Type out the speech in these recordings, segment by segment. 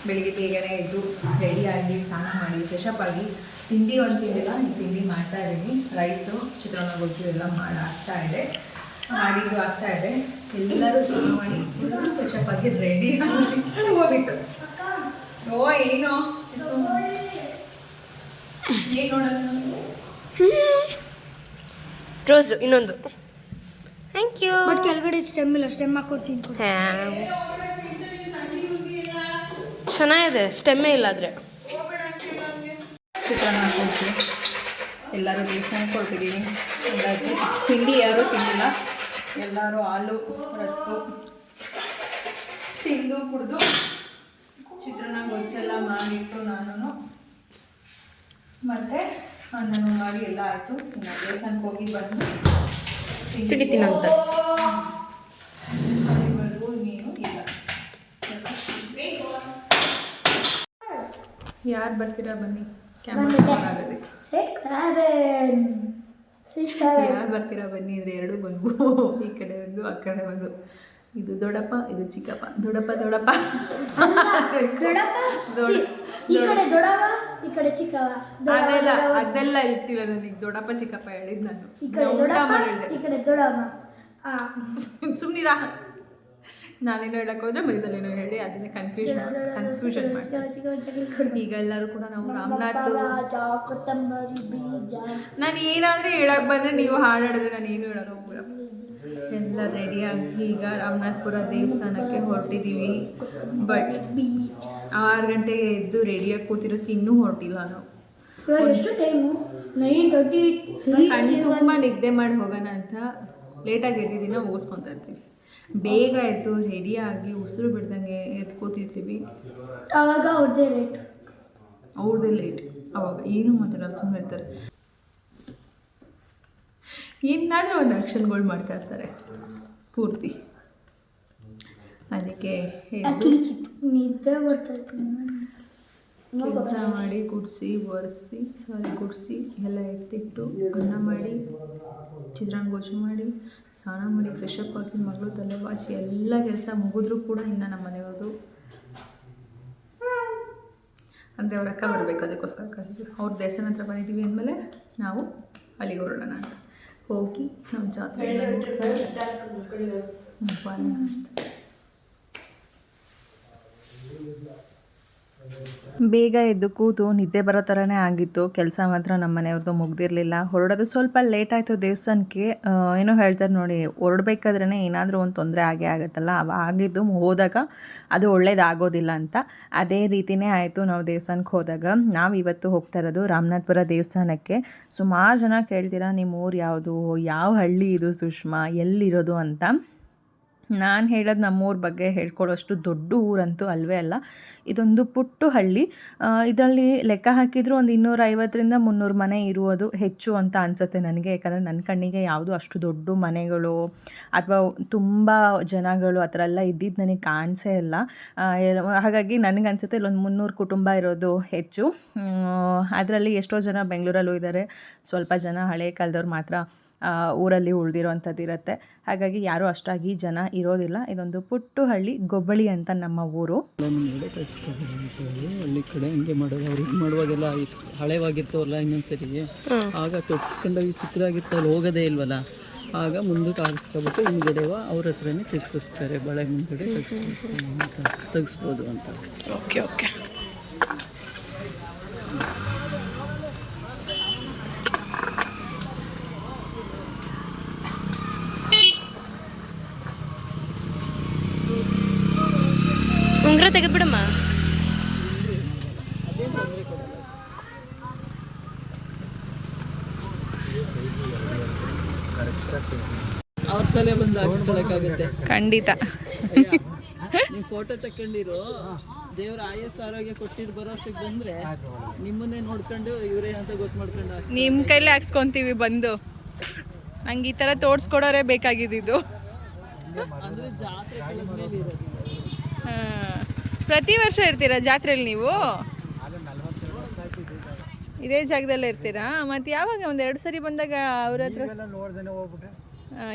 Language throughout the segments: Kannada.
ಬೆಳಿಗ್ಗೆ ಬೇಗನೆ ಎದ್ದು ರೆಡಿಯಾಗಿ ಸ್ನಾನ ಮಾಡಿ ಫ್ರೆಶಪ್ ಆಗಿ ತಿಂಡಿ ಒಂದು ತಿಂದಿಲ್ಲ, ತಿಂಡಿ ಮಾಡ್ತಾ ಇದ್ದೀನಿ. ರೈಸು ಚಿತ್ರಾನ್ನ ಗೊಜ್ಜು ಎಲ್ಲ ಮಾಡಿದ್ದು ಆಗ್ತಾ ಇದೆ. ಎಲ್ಲರೂ ಸ್ನಾನ ಮಾಡಿ ಫ್ರೆಶಪ್ ಆಗಿ ರೆಡಿ ಹೋಗಿತ್ತು. ಓ ಏನೋ ಏನು ನೋಡೋದು ರೋಸ್ ಇನ್ನೊಂದು. Thank you. ಬಟ್ ಕೆಳಗಡೆ ಸ್ಟೆಮ್ ಇಲ್ಲ, ಸ್ಟೆಮ್ ಹಾಕೊಡ್ತೀನಿ. ಚೆನ್ನಾಗಿದೆ, ಸ್ಟೆಮ್ಮೇ ಇಲ್ಲ ಆದರೆ. ಚಿತ್ರಾನ್ನ ಹಾಕಿ ಎಲ್ಲರೂ ದೇವಸ್ಥಾನಕ್ಕೆ ಕೊಡ್ತಿದ್ದೀವಿ. ಹಾಗಾಗಿ ತಿಂಡಿ ಯಾರೂ ತಿಂದಿಲ್ಲ, ಎಲ್ಲರೂ ಹಾಲು ರಸ್ಕು ತಿಂದು ಕುಡಿದು ಚಿತ್ರಾನ್ನ ಗೊಜ್ಜೆಲ್ಲ ಮಾಡಿಟ್ಟು ನಾನು ಮತ್ತು ಅನ್ನನೂ ಮಾಡಿ ಎಲ್ಲ ಆಯಿತು. ಇನ್ನು ದೇವಸ್ಥಾನಕ್ಕೆ ಹೋಗಿ ಬಂದು ತಿಂಡಿತೀನಂತ ಅಲ್ಲಿವರೆಗೂ ನೀನು ಇಲ್ಲ. ಯಾರು ಬರ್ತೀರಾ ಬನ್ನಿ, ಕ್ಯಾಮ್ರಾ ಆಗೋದಕ್ಕೆ. 6 7 ಯಾರು ಬರ್ತೀರಾ ಬನ್ನಿ ಅಂದರೆ ಎರಡು ಬಂದು ಈ ಕಡೆ ಒಂದು ಆ ಕಡೆ ಒಂದು. ಇದು ದೊಡ್ಡಪ್ಪ, ಇದು ಚಿಕ್ಕಪ್ಪ. ದೊಡ್ಡಪ್ಪ ಈ ಕಡೆ ದೊಡ್ಡವ, ಈ ಕಡೆ ಚಿಕ್ಕವ. ಅದೆಲ್ಲ ಇರ್ತಿಲ್ಲ ನನಗೆ. ದೊಡ್ಡಪ್ಪ ಚಿಕ್ಕಪ್ಪ ಹೇಳಿದ್ ನಾನು. ಈ ಕಡೆ ದೊಡ್ಡಪ್ಪ, ಈ ಕಡೆ ದೊಡ್ಡಮ್ಮ. ಸುಮ್ಮನಿರಾ, ನಾನೇನೋ ಹೇಳಕ್ ಹೋದ್ರೆ ಮಧ್ಯದಲ್ಲೇನೋ ಹೇಳಿ ಅದನ್ನೇ ಕನ್ಫ್ಯೂಷನ್ ಮಾಡಿ. ಈಗ ಎಲ್ಲರೂ ಕೂಡ ನಾವು ರಾಮನಾಥ್, ಕೊತ್ತಂಬರಿ ಬೀಜ, ನಾನು ಏನಾದರೂ ಹೇಳಕ್ ಬಂದರೆ ನೀವು ಹಾಡಾಡಿದ್ರೆ ನಾನು ಏನು ಹೇಳೋರು ಹೋಗ್ಬಿಡ. ಎಲ್ಲ ರೆಡಿಯಾಗಿ ಈಗ ರಾಮನಾಥಪುರ ದೇವಸ್ಥಾನಕ್ಕೆ ಹೊರಟಿದ್ದೀವಿ. ಬಟ್ 6 ಗಂಟೆಗೆ ಎದ್ದು ರೆಡಿಯಾಗಿ ಕೂತಿರೋದಕ್ಕೆ ಇನ್ನೂ ಹೊರಟಿಲ್ಲ ನಾವು. ಇವಾಗ ಎಷ್ಟು ಟೈಮು? 9:33. ಕಣ್ಣು ತುಂಬ ನಿದ್ದೆ ಮಾಡಿ ಹೋಗೋಣ ಅಂತ ಲೇಟಾಗಿ ಎದ್ದಿದ್ದೀನ ಮುಗಿಸ್ಕೊತಾ ಇರ್ತೀವಿ. ಬೇಗ ಎದ್ದು ರೆಡಿಯಾಗಿ ಉಸಿರು ಬಿಡ್ದಂಗೆ ಎದ್ದು ಕೂತಿರ್ತೀವಿ. ಆವಾಗ ಅವ್ರದ್ದೇ ಲೇಟ್. ಅವಾಗ ಏನು ಮಾತಾಡೋದು, ಸುಮ್ಮನೆ ಇರ್ತಾರೆ. ಏನಾದರೂ ಒಂದು ಆ್ಯಕ್ಷನ್ಗಳು ಮಾಡ್ತಾ ಇರ್ತಾರೆ ಪೂರ್ತಿ. ಅದಕ್ಕೆ ನಿದ್ದೆ ಬರ್ತಾ ಕೆಲಸ ಮಾಡಿ ಗುಡಿಸಿ ಎಲ್ಲ ಎತ್ತಿಟ್ಟು ಅನ್ನ ಮಾಡಿ ಚಿತ್ರಾನ್ನ ಗೊಜ್ಜು ಮಾಡಿ ಸ್ನಾನ ಮಾಡಿ ಫ್ರೆಶಪ್ ಆಗಿ ಮಗಳು ತಲೆ ಬಾಚಿ ಎಲ್ಲ ಕೆಲಸ ಮುಗಿದ್ರೂ ಕೂಡ ಇನ್ನು ನಮ್ಮ ಮನೆಯವ್ರದ್ದು ಅಂದರೆ ಅವ್ರ ಅಕ್ಕ ಬರಬೇಕು, ಅದಕ್ಕೋಸ್ಕರ ಕರೀತೀವಿ. ಅವ್ರ ದೇವಸ್ಥಾನ ಹತ್ರ ಬಂದಿದ್ದೀವಿ ಅಂದಮೇಲೆ ನಾವು ಅಲ್ಲಿಗೆ ಹೊರಡೋಣ ಅಂತ ಹೋಗಿ ನಾವು ಜಾತ್ರೆ ಬೇಗ ಎದ್ದು ಕೂತು ನಿದ್ದೆ ಬರೋ ಥರನೇ ಆಗಿತ್ತು. ಕೆಲಸ ಮಾತ್ರ ನಮ್ಮ ಮನೆಯವ್ರದ್ದು ಮುಗ್ದಿರಲಿಲ್ಲ. ಹೊರಡೋದು ಸ್ವಲ್ಪ ಲೇಟ್ ಆಯಿತು ದೇವಸ್ಥಾನಕ್ಕೆ. ಏನೋ ಹೇಳ್ತಾರೆ ನೋಡಿ, ಹೊರಡ್ಬೇಕಾದ್ರೇ ಏನಾದರೂ ಒಂದು ತೊಂದರೆ ಆಗೇ ಆಗುತ್ತಲ್ಲ, ಆಗಿದ್ದು ಹೋದಾಗ ಅದು ಒಳ್ಳೇದಾಗೋದಿಲ್ಲ ಅಂತ. ಅದೇ ರೀತಿಯೇ ಆಯಿತು. ನಾವು ದೇವಸ್ಥಾನಕ್ಕೆ ಹೋದಾಗ ನಾವು ಇವತ್ತು ಹೋಗ್ತಾ ಇರೋದು ರಾಮನಾಥಪುರ ದೇವಸ್ಥಾನಕ್ಕೆ. ಸುಮಾರು ಜನ ಕೇಳ್ತೀರಾ ನಿಮ್ಮ ಊರು ಯಾವುದು, ಯಾವ ಹಳ್ಳಿ ಇದು ಸುಷ್ಮಾ, ಎಲ್ಲಿರೋದು ಅಂತ. ನಾನು ಹೇಳೋದು ನಮ್ಮೂರ ಬಗ್ಗೆ ಹೇಳ್ಕೊಳ್ಳೋಷ್ಟು ದೊಡ್ಡ ಊರಂತೂ ಅಲ್ವೇ ಅಲ್ಲ. ಇದೊಂದು ಪುಟ್ಟು ಹಳ್ಳಿ. ಇದರಲ್ಲಿ ಲೆಕ್ಕ ಹಾಕಿದರೂ ಒಂದು 250-300 ಮನೆ ಇರುವುದು ಹೆಚ್ಚು ಅಂತ ಅನಿಸುತ್ತೆ ನನಗೆ. ಯಾಕಂದರೆ ನನ್ನ ಕಣ್ಣಿಗೆ ಯಾವುದು ಅಷ್ಟು ದೊಡ್ಡ ಮನೆಗಳು ಅಥವಾ ತುಂಬ ಜನಗಳು ಆ ಥರ ಎಲ್ಲ ಇದ್ದಿದ್ದು ನನಗೆ ಕಾಣಿಸೇ ಇಲ್ಲ. ಹಾಗಾಗಿ ನನಗನ್ಸುತ್ತೆ ಇಲ್ಲೊಂದು 300 ಕುಟುಂಬ ಇರೋದು ಹೆಚ್ಚು. ಅದರಲ್ಲಿ ಎಷ್ಟೋ ಜನ ಬೆಂಗಳೂರಲ್ಲೂ ಇದ್ದಾರೆ, ಸ್ವಲ್ಪ ಜನ ಹಳೆ ಕಾಲದವ್ರು ಮಾತ್ರ ಊರಲ್ಲಿ ಉಳಿದಿರೋ ಅಂಥದ್ದು ಇರುತ್ತೆ. ಹಾಗಾಗಿ ಯಾರೂ ಅಷ್ಟಾಗಿ ಜನ ಇರೋದಿಲ್ಲ. ಇದೊಂದು ಪುಟ್ಟು ಹಳ್ಳಿ, ಗೊಬ್ಬಳಿ ಅಂತ ನಮ್ಮ ಊರು. ಹಳ್ಳಿ ಕಡೆ ಹಂಗೆ ಮಾಡೋದು. ಅವ್ರು ಇದು ಮಾಡುವಾಗೆಲ್ಲ ಹಳೆವಾಗಿರ್ತವಲ್ಲ ಇನ್ನೊಂದ್ಸರಿ, ಆಗ ತೊಟ್ಸ್ಕೊಂಡೋಗಿ ಚಿಕ್ಕದಾಗಿರ್ತವಲ್ಲ, ಹೋಗೋದೇ ಇಲ್ವಲ್ಲ, ಆಗ ಮುಂದಕ್ಕೆ ಹಾರಿಸ್ಕೊಬಿಟ್ಟು ಹಿಂದ್ಗಡೆವ ಅವ್ರ ಹತ್ರನೇ ತೆಗ್ಸಿಸ್ತಾರೆ. ಬಳೆ ಮುಂದ್ಗಡೆ ತೆಗಿಸ್ಬೋದು ಅಂತ. Okay okay. ಉಂಗ್ರ ತೆಗೆದ್ಬಿಡಮ್ಮ. ಅವ್ರ ತಲೆ ಬಂದು ಹಾಕ್ಸ್ಕೊಳಕ್ಕಾಗುತ್ತೆ ಖಂಡಿತ. ನೀವು ಫೋಟೋ ತಕೊಂಡಿರೋ, ದೇವ್ರ ಆಯಸ್ಸು ಆರೋಗ್ಯ ಕೊಟ್ಟಿದ್ದು ಬರೋ ಅಷ್ಟಕ್ಕೆ ಬಂದರೆ ನಿಮ್ಮನ್ನೇ ನೋಡ್ಕೊಂಡು ಇವರೇ ಅಂತ ಗೊತ್ತು ಮಾಡ್ಕೊಂಡು ನಿಮ್ಮ ಕೈಲೇ ಹಾಕ್ಸ್ಕೊತೀವಿ ಬಂದು. ನಂಗೆ ಈ ಥರ ತೋರಿಸ್ಕೊಡೋರೇ ಬೇಕಾಗಿದ್ದು. ಅಂದರೆ ಜಾತ್ರೆ ಕಳೆದ್ಮೇಲೆ ಇರೋದು. ಪ್ರತಿ ವರ್ಷ ಇರ್ತೀರಾ ಜಾತ್ರೆಯಲ್ಲಿ ನೀವು? ಇದೇ ಜಾಗದಲ್ಲೇ ಇರ್ತೀರಾ? ಮತ್ತು ಯಾವಾಗ ಒಂದೆರಡು ಸರಿ ಬಂದಾಗ ಅವ್ರ ಹತ್ರ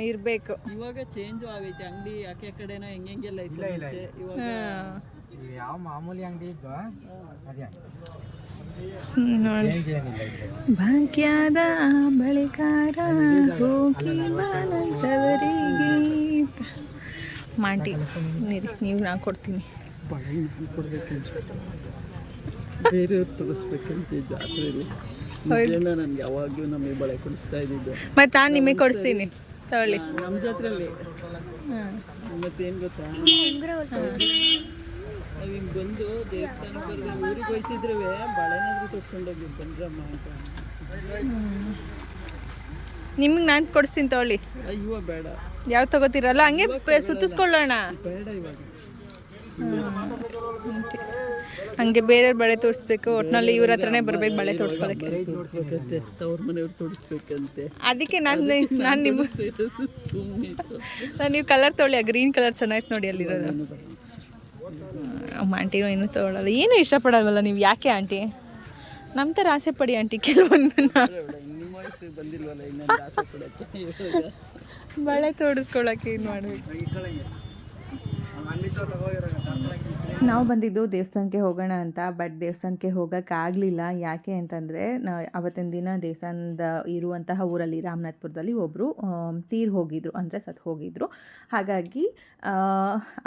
ಇರಬೇಕು. ಇವಾಗ ಚೇಂಜು ಆಗೈತೆ, ಅಂಗಡಿ ಆಕೆ ಕಡೆನ ಹೆಂಗೆಲ್ಲ ಇತ್ತು ಇವಾಗ ಯಾವ ಮಾಮೂಲಿ ಅಂಗಡಿ ಇದ್ವಾ ಅದೇ ನೋಡಿ ಚೇಂಜ್ ಏನಿಲ್ಲ ಇದು. ಭಾಗ್ಯದ ಬಳಿಕಾರ ಹೋಗಿ ಬಾನಂತವರಿಗೆ ಮಾಂಟಿ ನೀರಿ ನೀವು ನಾ ಕೊಡ್ತೀನಿ. ಬಳೆ ನಾನು ಕೊಡ್ಬೇಕು ಅನ್ಸ್ಬಿಟ್ಟು ಬೇರೆಯವ್ರು ತೋರಿಸ್ಬೇಕಂತೆ ಜಾತ್ರೆಯಲ್ಲಿ. ನಿಜೇನ ನನಗೆ ಯಾವಾಗಲೂ ನಮಗೆ ಬಳೆ ಕೊಡಿಸ್ತಾ ಇದ್ದಿದ್ದು. ಮತ್ತು ನಾನು ನಿಮಗೆ ಕೊಡಿಸ್ತೀನಿ ತಗೊಳ್ಳಿ. ನಮ್ಮ ಜಾತ್ರೆಯಲ್ಲಿ ಮತ್ತೇನು ಗೊತ್ತಾ, ನಾವು ಹಿಂಗೆ ಬಂದು ದೇವಸ್ಥಾನಕ್ಕೆ ಬರದೆ ಊರಿಗೆ ಹೋಯ್ತಿದ್ರೆ ಬಳೆನಾದ್ರೂ ತೊಟ್ಕೊಂಡೋಗಿ ಬಂದ್ರಮ್ಮ ಅಂತ. ನಿಮ್ಗೆ ನಾನು ಕೊಡಿಸ್ತೀನಿ ತಗೊಳ್ಳಿ. ಅಯ್ಯೋ ಬೇಡ ಯಾವ ತಗೋತೀರಲ್ಲ ಹಂಗೆ ಸುತ್ತಿಸ್ಕೊಳ್ಳೋಣ. ಬೇಡ ಇವಾಗ ಹಂಗೆ ಬೇರೆಯವ್ರ ಬಳೆ ತೋರಿಸ್ಬೇಕು. ಒಟ್ಟಿನಲ್ಲಿ ಇವ್ರ ಹತ್ರನೇ ಬರ್ಬೇಕು ಬಳೆ ತೋರಿಸ್ಕೊಳಕ್ಕೆ. ತೋರಿಸ್ಬೇಕಂತೆ, ತವ್ರ ಮನೆಯವ್ರು ತೋರಿಸ್ಬೇಕಂತೆ. ಅದಕ್ಕೆ ನಾನು ನಿಮ್ಮ ಸುಮ್ಮನೆ ನೀವು ಕಲರ್ ತೊಗೊಳ್ಳಿ. ಆ ಗ್ರೀನ್ ಕಲರ್ ಚೆನ್ನಾಗಿತ್ತು ನೋಡಿ ಅಲ್ಲಿರೋದು. ಆಂಟಿನೂ ಇನ್ನೂ ತೊಗೊಳ್ಳಲ್ಲ. ಏನೂ ಇಷ್ಟಪಡಲ್ವಲ್ಲ ನೀವು, ಯಾಕೆ ಆಂಟಿ? ನಮ್ಮ ಥರ ಆಸೆ ಪಡಿ ಆಂಟಿ ಕೆಲವೊಂದನ್ನ. ನಿಮ್ಮ ವಯಸ್ಸಿಗೆ ಬಂದಿಲ್ವಲ್ಲ ಇನ್ನೊಂದು ಆಸೆ ಪಡೋಕ್ಕೆ. ಬಳೆ ತೋಡಿಸ್ಕೊಳಕ್ಕೆ ಏನು ಮಾಡಬೇಕು? ನಾವು ಬಂದಿದ್ದು ದೇವಸ್ಥಾನಕ್ಕೆ ಹೋಗೋಣ ಅಂತ. ಬಟ್ ದೇವಸ್ಥಾನಕ್ಕೆ ಹೋಗೋಕ್ಕಾಗಲಿಲ್ಲ. ಯಾಕೆ ಅಂತಂದರೆ ಅವತ್ತಿನ ದಿನ ದೇವಸ್ಥಾನದ ಇರುವಂತಹ ಊರಲ್ಲಿ ರಾಮನಾಥ್ಪುರದಲ್ಲಿ ಒಬ್ಬರು ತೀರು ಹೋಗಿದ್ರು, ಅಂದರೆ ಸತ್ತು ಹೋಗಿದ್ರು. ಹಾಗಾಗಿ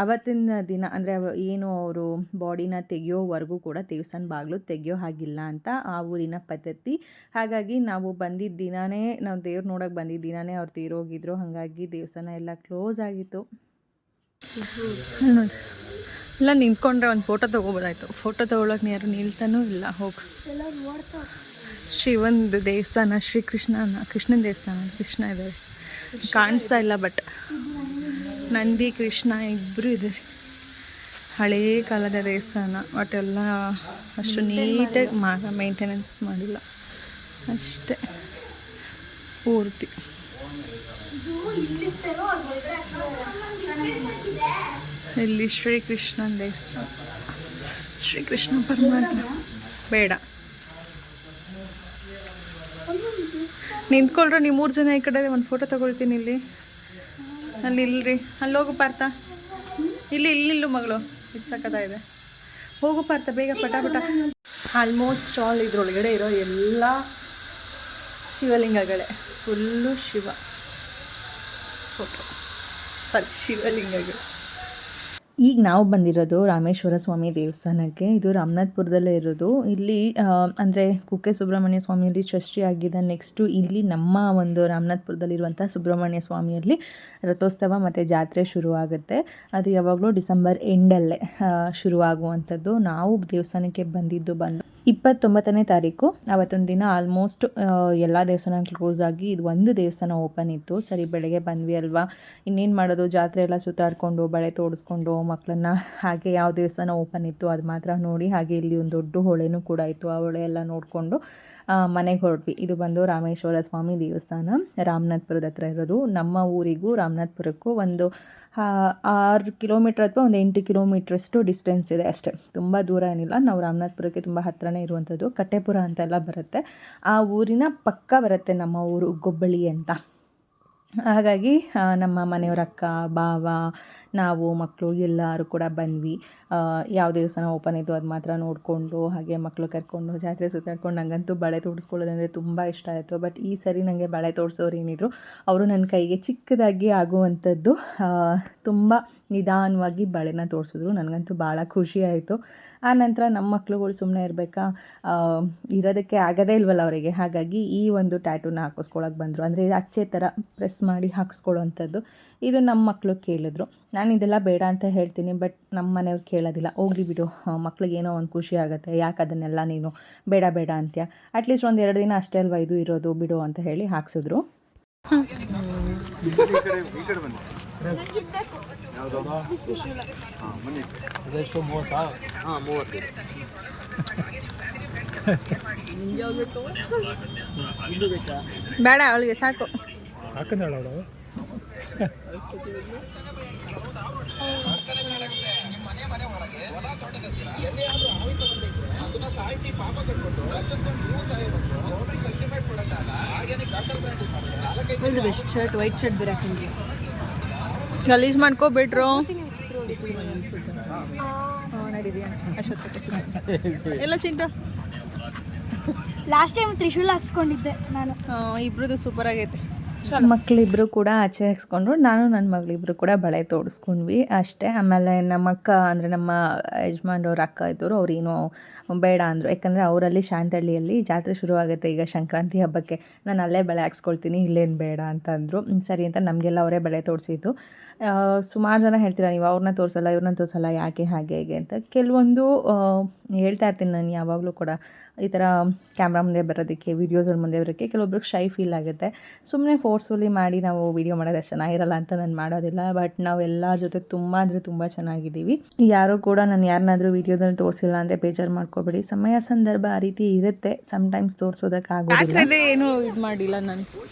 ಅವತ್ತಿನ ದಿನ ಅಂದರೆ ಏನು ಅವರು ಬಾಡಿನ ತೆಗೆಯೋವರೆಗೂ ಕೂಡ ದೇವಸ್ಥಾನ ಬಾಗಿಲು ತೆಗೆಯೋ ಹಾಗಿಲ್ಲ ಅಂತ ಆ ಊರಿನ ಪದ್ಧತಿ. ಹಾಗಾಗಿ ನಾವು ಬಂದಿದ್ದ ದಿನವೇ, ನಾವು ದೇವ್ರು ನೋಡೋಕೆ ಬಂದಿದ್ದ ದಿನವೇ ಅವ್ರು ತೀರೋಗಿದ್ರು. ಹಾಗಾಗಿ ದೇವಸ್ಥಾನ ಎಲ್ಲ ಕ್ಲೋಸ್ ಆಗಿತ್ತು. ನೋಡಿ ಇಲ್ಲ ನಿಂತ್ಕೊಂಡ್ರೆ ಒಂದು ಫೋಟೋ ತೊಗೋಬೋದಾಯ್ತು. ಫೋಟೋ ತೊಗೊಳಕ್ಕೆ ಯಾರು ನಿಲ್ತಾನೂ ಇಲ್ಲ. ಹೋಗಿ ಶಿವಂದು ದೇವಸ್ಥಾನ, ಕೃಷ್ಣನ ದೇವಸ್ಥಾನ. ಕೃಷ್ಣ ಇದ್ದಾರೆ, ಕಾಣಿಸ್ತಾ ಇಲ್ಲ. ಬಟ್ ನಂದಿ ಕೃಷ್ಣ ಇಬ್ಬರು ಇದ್ದಾರೆ. ಹಳೇ ಕಾಲದ ದೇವಸ್ಥಾನ. ಒಟ್ಟೆಲ್ಲ ಅಷ್ಟು ನೀಟಾಗಿ ಮೇಂಟೆನೆನ್ಸ್ ಮಾಡಿಲ್ಲ ಅಷ್ಟೇ ಪೂರ್ತಿ. ಇಲ್ಲಿ ಶ್ರೀಕೃಷ್ಣನ ದೇವಸ್ಥಾನ. ಶ್ರೀಕೃಷ್ಣ ಪರಮಾತ್ಮ ಬೇಡ ನಿಂತ್ಕೊಳ್ರಿ. ನೀವು 3 ಜನ ಈ ಕಡೆ ಒಂದು ಫೋಟೋ ತಗೊಳ್ತೀನಿ. ಇಲ್ಲಿ ಅಲ್ಲಿ ಇಲ್ರಿ, ಅಲ್ಲಿ ಹೋಗು ಪಾರ್ಥ. ಇಲ್ಲೂ ಮಗಳು ಇದು ಸಕ್ಕತ್ತಾಗಿದೆ. ಹೋಗು ಪಾರ್ಥ ಬೇಗ ಪಟ. ಆಲ್ಮೋಸ್ಟ್ ಆಲ್ ಇದ್ರೊಳಗಡೆ ಇರೋ ಎಲ್ಲ ಶಿವಲಿಂಗಗಳೇ. ಫುಲ್ಲು ಶಿವ ಫೋಟೋ, ಶಿವಲಿಂಗಗಳು. ಈಗ ನಾವು ಬಂದಿರೋದು ರಾಮೇಶ್ವರ ಸ್ವಾಮಿ ದೇವಸ್ಥಾನಕ್ಕೆ. ಇದು ರಾಮನಾಥ್ಪುರದಲ್ಲೇ ಇರೋದು. ಇಲ್ಲಿ ಅಂದರೆ ಕುಕ್ಕೆ ಸುಬ್ರಹ್ಮಣ್ಯ ಸ್ವಾಮಿಯಲ್ಲಿ ಷಷ್ಠಿ ಆಗಿದೆ. ನೆಕ್ಸ್ಟು ಇಲ್ಲಿ ನಮ್ಮ ಒಂದು ರಾಮನಾಥ್ಪುರದಲ್ಲಿರುವಂಥ ಸುಬ್ರಹ್ಮಣ್ಯ ಸ್ವಾಮಿಯಲ್ಲಿ ರಥೋತ್ಸವ ಮತ್ತು ಜಾತ್ರೆ ಶುರುವಾಗುತ್ತೆ. ಅದು ಯಾವಾಗಲೂ ಡಿಸೆಂಬರ್ ಎಂಡಲ್ಲೇ ಶುರುವಾಗುವಂಥದ್ದು. ನಾವು ದೇವಸ್ಥಾನಕ್ಕೆ ಬಂದು 29ನೇ ತಾರೀಕು ಅವತ್ತೊಂದು ದಿನ ಆಲ್ಮೋಸ್ಟ್ ಎಲ್ಲ ದೇವಸ್ಥಾನ ಕ್ಲೋಸ್ ಆಗಿ ಇದು ಒಂದು ದೇವಸ್ಥಾನ ಓಪನ್ ಇತ್ತು. ಸರಿ ಬೆಳಗ್ಗೆ ಬಂದ್ವಿ ಅಲ್ವಾ, ಇನ್ನೇನು ಮಾಡೋದು, ಜಾತ್ರೆ ಎಲ್ಲ ಸುತ್ತಾಡಿಕೊಂಡು ಬಳೆ ತೋಡಿಸ್ಕೊಂಡು ಮಕ್ಕಳನ್ನ. ಹಾಗೆ ಯಾವ ದೇವಸ್ಥಾನ ಓಪನ್ ಇತ್ತು ಅದು ಮಾತ್ರ ನೋಡಿ. ಹಾಗೆ ಇಲ್ಲಿ ಒಂದು ದೊಡ್ಡ ಹೊಳೆನೂ ಕೂಡ ಇತ್ತು. ಆ ಹೊಳೆ ಎಲ್ಲ ನೋಡಿಕೊಂಡು ಮನೆಗೆ ಹೊರಟ್ವಿ. ಇದು ಬಂದು ರಾಮೇಶ್ವರ ಸ್ವಾಮಿ ದೇವಸ್ಥಾನ ರಾಮನಾಥ್ಪುರದ ಹತ್ರ ಇರೋದು. ನಮ್ಮ ಊರಿಗೂ ರಾಮನಾಥ್ಪುರಕ್ಕೂ ಒಂದು 6 ಕಿಲೋಮೀಟ್ರ್ ಅಥವಾ ಒಂದು 8 ಕಿಲೋಮೀಟ್ರಷ್ಟು ಡಿಸ್ಟೆನ್ಸ್ ಇದೆ ಅಷ್ಟೇ. ತುಂಬ ದೂರ ಏನಿಲ್ಲ. ನಾವು ರಾಮನಾಥ್ಪುರಕ್ಕೆ ತುಂಬ ಹತ್ತಿರನೇ ಇರುವಂಥದ್ದು. ಕಟ್ಟೆಪುರ ಅಂತೆಲ್ಲ ಬರುತ್ತೆ. ಆ ಊರಿನ ಪಕ್ಕ ಬರುತ್ತೆ ನಮ್ಮ ಊರು ಗೊಬ್ಬಳ್ಳಿ ಅಂತ. ಹಾಗಾಗಿ ನಮ್ಮ ಮನೆಯವ್ರ ಅಕ್ಕ, ಬಾವ, ನಾವು ಮಕ್ಕಳು ಎಲ್ಲರೂ ಕೂಡ ಬಂದ್ವಿ. ಯಾವ ದೇವಸ್ಥಾನ ಓಪನ್ ಇತ್ತು ಅದು ಮಾತ್ರ ನೋಡಿಕೊಂಡು, ಹಾಗೆ ಮಕ್ಕಳು ಕರ್ಕೊಂಡು ಜಾತ್ರೆ ಸುತ್ತಾಡ್ಕೊಂಡು. ನನಗಂತೂ ಬಳೆ ತೋಡಿಸ್ಕೊಳ್ಳೋದಂದರೆ ತುಂಬ ಇಷ್ಟ ಆಯಿತು. ಬಟ್ ಈ ಸರಿ ನನಗೆ ಬಳೆ ತೋರಿಸೋರು ಏನಿದ್ರು ಅವರು ನನ್ನ ಕೈಗೆ ಚಿಕ್ಕದಾಗಿ ಆಗುವಂಥದ್ದು ತುಂಬ ನಿಧಾನವಾಗಿ ಬಳೆನ ತೋರಿಸಿದ್ರು. ನನಗಂತೂ ಭಾಳ ಖುಷಿ ಆಯಿತು. ಆ ನಂತರ ನಮ್ಮ ಮಕ್ಳುಗಳು ಸುಮ್ಮನೆ ಇರಬೇಕಾ, ಇರೋದಕ್ಕೆ ಆಗೋದೇ ಇಲ್ವಲ್ಲ ಅವರಿಗೆ. ಹಾಗಾಗಿ ಈ ಒಂದು ಟ್ಯಾಟೂನ ಹಾಕಿಸ್ಕೊಳಕ್ಕೆ ಬಂದರು. ಅಂದರೆ ಇದು ಅಚ್ಚೆ ಥರ ಪ್ರೆಸ್ ಮಾಡಿ ಹಾಕಿಸ್ಕೊಳ್ಳೋವಂಥದ್ದು. ಇದು ನಮ್ಮ ಮಕ್ಕಳು ಕೇಳಿದ್ರು. ನಾನು ಇದೆಲ್ಲ ಬೇಡ ಅಂತ ಹೇಳ್ತೀನಿ. ಬಟ್ ನಮ್ಮ ಮನೆಯವ್ರು ಕೇಳೋದಿಲ್ಲ. ಹೋಗ್ಲಿ ಬಿಡು, ಮಕ್ಳಿಗೇನೋ ಒಂದು ಖುಷಿ ಆಗುತ್ತೆ, ಯಾಕೆ ಅದನ್ನೆಲ್ಲ ನೀನು ಬೇಡ ಅಂತ್ಯ. ಅಟ್ಲೀಸ್ಟ್ 1-2 ದಿನ ಅಷ್ಟೇ ಅಲ್ವಾ ಇದು ಇರೋದು, ಬಿಡು ಅಂತ ಹೇಳಿ ಹಾಕ್ಸಿದ್ರು. ಬೇಡ ಅವಳಿಗೆ ಸಾಕು. ಬೆಸ್ಟ್ ಶರ್ಟ್, ವೈಟ್ ಶರ್ಟ್ ಬೇರೆ ಗಲೀಜ್ ಮಾಡ್ಕೋಬಿಟ್ರು. ನಡೀರಿಯ ಅಷ್ಟೊತ್ತಿಗೆ ಎಲ್ಲ ಚಿಂಟು ಲಾಸ್ಟ್ ಟೈಮ್ ತ್ರಿಶೂಲ ಹಾಕ್ಸ್ಕೊಂಡಿದ್ದೆ ನಾನು. ಇಬ್ರದ್ದು ಸೂಪರ್ ಆಗೈತೆ. ಮಕ್ಕಳಿಬ್ರು ಕೂಡ ಆಚೆ ಹಾಕ್ಸ್ಕೊಂಡ್ರು, ನಾನು ನನ್ನ ಮಗಳಿಬ್ರು ಕೂಡ ಬಳೆ ತೋಡಿಸ್ಕೊಂಡ್ವಿ ಅಷ್ಟೇ. ಆಮೇಲೆ ನಮ್ಮ ಅಕ್ಕ ಅಂದರೆ ನಮ್ಮ ಯಜಮಾನ್ರವ್ರ ಅಕ್ಕ ಇದ್ದವರು ಅವ್ರೇನು ಬೇಡ ಅಂದರು, ಯಾಕಂದರೆ ಅವರಲ್ಲಿ ಶಾಂತಹಳ್ಳಿಯಲ್ಲಿ ಜಾತ್ರೆ ಶುರುವಾಗುತ್ತೆ ಈಗ ಸಂಕ್ರಾಂತಿ ಹಬ್ಬಕ್ಕೆ, ನಾನು ಅಲ್ಲೇ ಬಳೆ ಹಾಕ್ಸ್ಕೊಳ್ತೀನಿ ಇಲ್ಲೇನು ಬೇಡ ಅಂತ ಅಂದರು. ಸರಿ ಅಂತ ನಮಗೆಲ್ಲ ಅವರೇ ಬಳೆ ತೋರಿಸಿದ್ದು. ಸುಮಾರು ಜನ ಹೇಳ್ತೀರಾ ನೀವು ಅವ್ರನ್ನ ತೋರಿಸಲ್ಲ ಇವ್ರನ್ನ ತೋರಿಸಲ್ಲ ಯಾಕೆ ಹಾಗೆ ಹೇಗೆ ಅಂತ. ಕೆಲವೊಂದು ಹೇಳ್ತಾ ಇರ್ತೀನಿ ನಾನು ಯಾವಾಗಲೂ ಕೂಡ, ಈ ಥರ ಕ್ಯಾಮ್ರಾ ಮುಂದೆ ಬರೋದಕ್ಕೆ ವೀಡಿಯೋಸಲ್ಲಿ ಮುಂದೆ ಬರೋಕ್ಕೆ ಕೆಲವೊಬ್ರಿಗೆ ಶೈ ಫೀಲ್ ಆಗುತ್ತೆ. ಸುಮ್ಮನೆ ಫೋರ್ಸ್ಫುಲಿ ಮಾಡಿ ನಾವು ವೀಡಿಯೋ ಮಾಡೋದು ಅಷ್ಟು ಚೆನ್ನಾಗಿರಲ್ಲ ಅಂತ ನಾನು ಮಾಡೋದಿಲ್ಲ. ಬಟ್ ನಾವು ಎಲ್ಲರ ಜೊತೆ ತುಂಬ ಅಂದರೆ ತುಂಬ ಚೆನ್ನಾಗಿದ್ದೀವಿ. ಯಾರೂ ಕೂಡ ನಾನು ಯಾರನ್ನಾದರೂ ವೀಡಿಯೋದಲ್ಲಿ ತೋರಿಸಿಲ್ಲ ಅಂದರೆ ಬೇಜಾರು ಮಾಡ್ಕೋಬೇಡಿ. ಸಮಯ ಸಂದರ್ಭ ಆ ರೀತಿ ಇರುತ್ತೆ, ಸಮ್ಟೈಮ್ಸ್ ತೋರಿಸೋದಕ್ಕಾಗೋದಿಲ್ಲ. ಏನು ಇದು ಮಾಡಿಲ್ಲ ನಾನು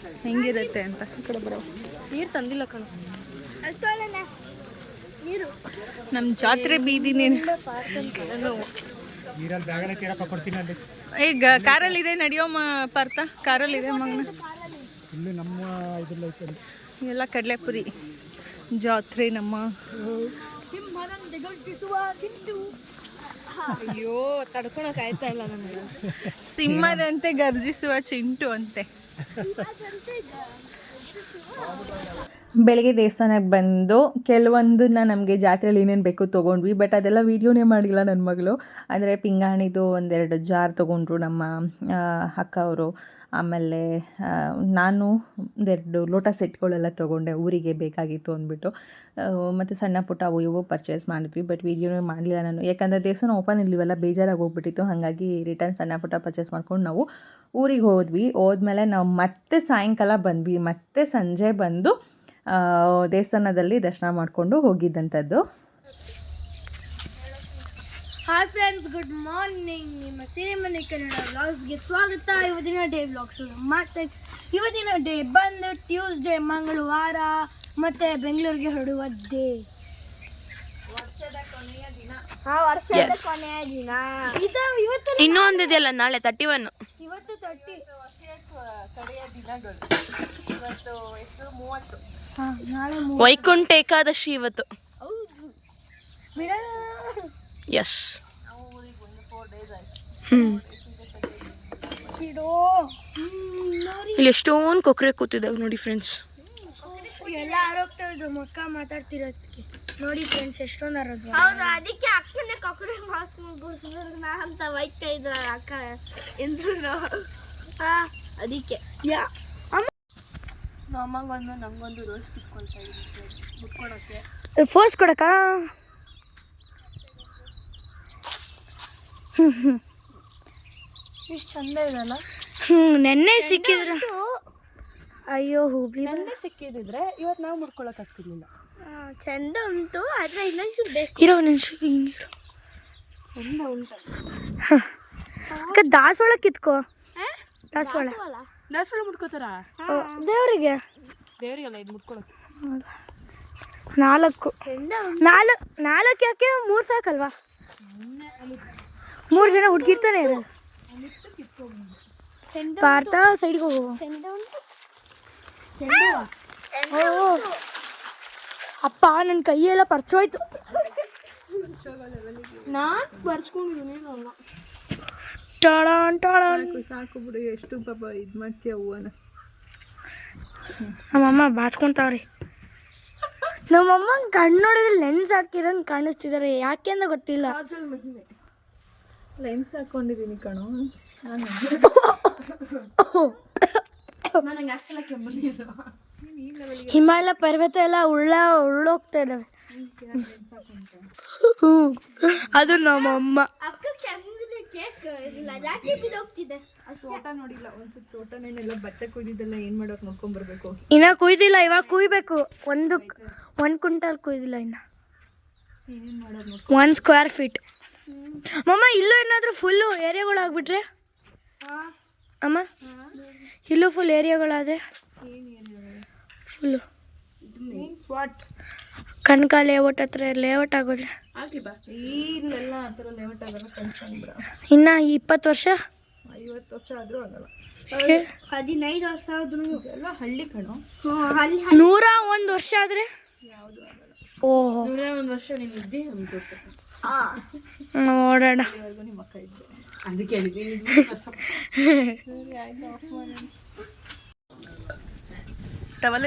ಹೆಂಗಿರುತ್ತೆ ಅಂತ. ಈ ಕಡೆ ಬರೋ ನೀರು ತಂದಿಲ್ಲ ಕಣ. ನಮ್ಮ ಜಾತ್ರೆ ಬೀದಿನೇ ನೀರಲ್ಲಿ ಬ್ಯಾಗಲ್ಲಿ ತೀರಪ್ಪ ಕೊಡ್ತೀನಿ ಅಲ್ಲಿ. ಈಗ ಕಾರಲ್ಲಿದೆ ನಡೆಯೋಮ್ಮ ಪಾರ್ಥ, ಕಾರಲ್ಲಿದೆ ಮಗನ. ಇಲ್ಲಿ ನಮ್ಮ ಇದ್ರಲ್ಲಿ ಐತೆ ಎಲ್ಲ ಕಡಲೆಪುರಿ ಜಾತ್ರೆ ನಮ್ಮ. ಅಯ್ಯೋ ತಡ್ಕೊಳಕ್ ಆಯ್ತಾ ಇಲ್ಲ ನಮಗೆ. ಸಿಂಹದಂತೆ ಗರ್ಜಿಸುವ ಚಿಂಟು ಅಂತೆ. ಬೆಳಗ್ಗೆ ದೇವಸ್ಥಾನಕ್ಕೆ ಬಂದು ಕೆಲವೊಂದನ್ನ ನಮಗೆ ಜಾತ್ರೆಯಲ್ಲಿ ಏನೇನು ಬೇಕು ತೊಗೊಂಡ್ವಿ. ಬಟ್ ಅದೆಲ್ಲ ವೀಡಿಯೋನೇ ಮಾಡಿಲ್ಲ ನನ್ನ ಮಗಳು. ಅಂದರೆ ಪಿಂಗಾಣಿದು ಒಂದೆರಡು ಜಾರ್ ತೊಗೊಂಡ್ರು ನಮ್ಮ ಅಕ್ಕ ಅವರು. ಆಮೇಲೆ ನಾನು ಒಂದೆರಡು ಲೋಟ ಸೆಟ್ಗಳೆಲ್ಲ ತೊಗೊಂಡೆ, ಊರಿಗೆ ಬೇಕಾಗಿತ್ತು ಅಂದ್ಬಿಟ್ಟು. ಮತ್ತು ಸಣ್ಣ ಪುಟ್ಟ ಅವು ಇವು ಪರ್ಚೇಸ್ ಮಾಡಿದ್ವಿ. ಬಟ್ ವೀಡಿಯೋನೇ ಮಾಡಲಿಲ್ಲ ನಾನು, ಯಾಕಂದರೆ ದೇವಸ್ಥಾನ ಓಪನ್ ಇರಲಿವಲ್ಲ, ಬೇಜಾರಾಗಿ ಹೋಗ್ಬಿಟ್ಟಿತ್ತು. ಹಾಗಾಗಿ ರಿಟರ್ನ್ ಸಣ್ಣ ಪುಟ್ಟ ಪರ್ಚೇಸ್ ಮಾಡ್ಕೊಂಡು ನಾವು ಊರಿಗೆ ಹೋದ್ವಿ. ಹೋದ್ಮೇಲೆ ನಾವು ಮತ್ತೆ ಸಾಯಂಕಾಲ ಬಂದ್ವಿ, ಮತ್ತೆ ಸಂಜೆ ಬಂದು ದೇವಸ್ಥಾನದಲ್ಲಿ ದರ್ಶನ ಮಾಡಿಕೊಂಡು ಹೋಗಿದ್ದಂಥದ್ದು. Hi friends, good morning. ನಿಮ್ಮ ಸಿರಿಮನೆ ಕನ್ನಡ ವ್ಲಾಗ್ಸ್ಗೆ ಸ್ವಾಗತ. ಇವತ್ತಿನ ಡೇ ವ್ಲಾಗ್ಸ್ ಮಾಡ್ತಾ ಇವತ್ತಿನ ಡೇ ಬಂದು ಟ್ಯೂಸ್ಡೇ, ಮಂಗಳವಾರ, ಮತ್ತು ಬೆಂಗಳೂರಿಗೆ ಹೊರಡುವ ಡೇ. ವರ್ಷದ ಕೊನೆಯ ದಿನ. ಇನ್ನೊಂದಿದೆಯಲ್ಲ ನಾಳೆ 31. ಇವತ್ತು 30 ಕಡೆಯ ದಿನಗಳು. ಇವತ್ತು ಎಷ್ಟು 30. ನಾಳೆ ವೈಕುಂಠ ಏಕಾದಶಿ ಇವತ್ತು. ಎಸ್. ಇಲ್ಲಿ ಎಷ್ಟೊಂದು ಕೊಕ್ಕರೆ ಕೂತಿದ್ದಾವೆ ನೋಡಿ ಫ್ರೆಂಡ್ಸ್. ಎಲ್ಲ ಆರೋಗ್ತಾ ಇದ್ದು ಮಕ್ಕ ಮಾತಾಡ್ತಿರೋದಕ್ಕೆ ನೋಡಿ ಫ್ರೆಂಡ್ಸ್, ಎಷ್ಟೊಂದು ಆರೋಗ್ಯ. ಹೌದು, ಅದಕ್ಕೆ ಅಕ್ಕನೇ ಕೊಕ್ಕರೆ ಮಾಸ್ಕ್ ಗುರ್ಸ್ಬಿಡ್ನ ಅಂತ ಬೈತಾ ಇದ್ರ ಅಕ್ಕ ಎಂದ್ರು. ಅದಕ್ಕೆ ನಮ್ಮಂಗೊಂದು ನಮಗೊಂದು ರೋಲ್ಸ್ ಕಿತ್ಕೊಳ್ತಾ ಇದ್ದೀನಿ ಮುಟ್ಕೊಳಕ್ಕೆ. ಫೋರ್ಸ್ ಕೊಡಕ್ಕ. ಇಷ್ಟು ಚಂದ ಇದಲ್ಲ. ನೆನ್ನೆ ಸಿಕ್ಕಿದ್ರ. ಅಯ್ಯೋ ಹುಬ್ಳಿ ನೆನ್ನೆ ಸಿಕ್ಕಿದ್ರೆ ಇವತ್ತು ನಾವು ಮುಟ್ಕೊಳಕ್ ಆಗ್ತಿರ್ಲಿಲ್ಲ. ಚಂದ ಉಂಟು, ಆದ್ರೆ ಇನ್ನೊಂಚೂರು ಬೇಕು. ಇರೋ ನಿಮಿಷ ಹಿಂಗೆ ಚಂದ ಉಂಟು. ಅಕ್ಕ ದಾಸವಾಳ ಕಿತ್ಕೋ. ದಾಸವಾಳ ದಾಸವಾಳ ಮುಟ್ಕೋತಾರ ದೇವರಿಗೆ. ದೇವರಿಗೆಲ್ಲ ಇದು ಮುಟ್ಕೊಳಕ್ಕೆ. 4 ಯಾಕೆ 3 ಸಾಕಲ್ವಾ? 3 ಜನ ಹುಡುಗಿರ್ತಾನೆ ಇರೋದು. ಪಾರ್ಥ ಸೈಡ್ಗೆ ಹೋಗು. ಅಪ್ಪ ನನ್ನ ಕೈಯೆಲ್ಲ ಪರ್ಚೋಯ್ತು. ನಾನು ಬರ್ಸ್ಕೊಂಡಿದ್ದೀನಿ. ಸಾಕು ಬಿಡು, ಎಷ್ಟು ಪಾಪ ಇದು ಮಾಡ್ತೀಯ ಹೂವನ. ನಮ್ಮಮ್ಮ ಬಾಚ್ಕೊಂತಾವ್ರಿ. ನಮ್ಮಮ್ಮ ಕಣ್ಣು ನೋಡಿದ್ರೆ ಲೆನ್ಸ್ ಹಾಕಿರಂಗೆ ಕಾಣಿಸ್ತಿದ್ದಾರೆ, ಯಾಕೆ ಅಂತ ಗೊತ್ತಿಲ್ಲ. ಲೆನ್ಸ್ ಹಾಕೊಂಡಿದ್ದೀನಿ ಕಣೋ. ಹಿಮಾಲಯ ಪರ್ವತ ಎಲ್ಲ ಉಳ್ಳೋಗ್ತಾ ಇದ್ದಾವೆ. ಅದು ನಮ್ಮಮ್ಮ. ಅಕ್ಕ ಕೆಮ್ಮು ಕೇಕ್ ಲದಾಖಿ ಬಿದ್ದೋಗ್ತಿದೆ. ತೋಟ ನೋಡಿಲ್ಲ ಒಂದ್ಸತಿ. ತೋಟನೇನೆಲ್ಲ ಭತ್ತ ಕುಯ್ದಿದ್ದೆಲ್ಲ ಏನು ಮಾಡೋಕೆ ನೋಡ್ಕೊಂಬರ್ಬೇಕು. ಇನ್ನ ಕುಯ್ದಿಲ್ಲ, ಇವಾಗ ಕುಯ್ಬೇಕು. 1 ಕ್ವಿಂಟಲ್ ಕುಯ್ದಿಲ್ಲ ಇನ್ನ. 1 ಸ್ಕ್ವೇರ್ ಫೀಟ್. ಮಮ್ಮ ಇಲ್ಲೂ ಏನಾದರೂ ಫುಲ್ಲು ಏರಿಯಾಗಳಾಗ್ಬಿಟ್ರೆ ಅಮ್ಮ, ಇಲ್ಲೂ ಫುಲ್ ಏರಿಯಾಗಳಾದರೆ ಫುಲ್ಲು ಕನಕ ಲೇಔಟ್ ಹತ್ರ ಲೇಔಟ್ ಆಗೋದ್ರೆ ಆಗಲಿ ಬಾ. ಇಲ್ಲೆಲ್ಲ ಆ ಥರ ಲೇಔಟ್ ಆಗಲ್ಲ. ಕನ್ಸ್ಕೊಂಡ್ಬಿಡ. ಇನ್ನು 20 ವರ್ಷ 50 ವರ್ಷ ಆದರೂ ಆಗಲ್ಲ. 15 ವರ್ಷ ಆದ್ರೂ ಎಲ್ಲ ಹಳ್ಳಿ ಕಣೋ. 101 ವರ್ಷ ಆದರೆ ಯಾವುದು ಆಗಲ್ಲ. ಓಹೋ, 101 ವರ್ಷ ನೀನು ಇದ್ದಿ ನಮ್ಗೆ ತೋರ್ಸಕ್ಕೆ. ನೋಡೋಣ. ಟವಲ್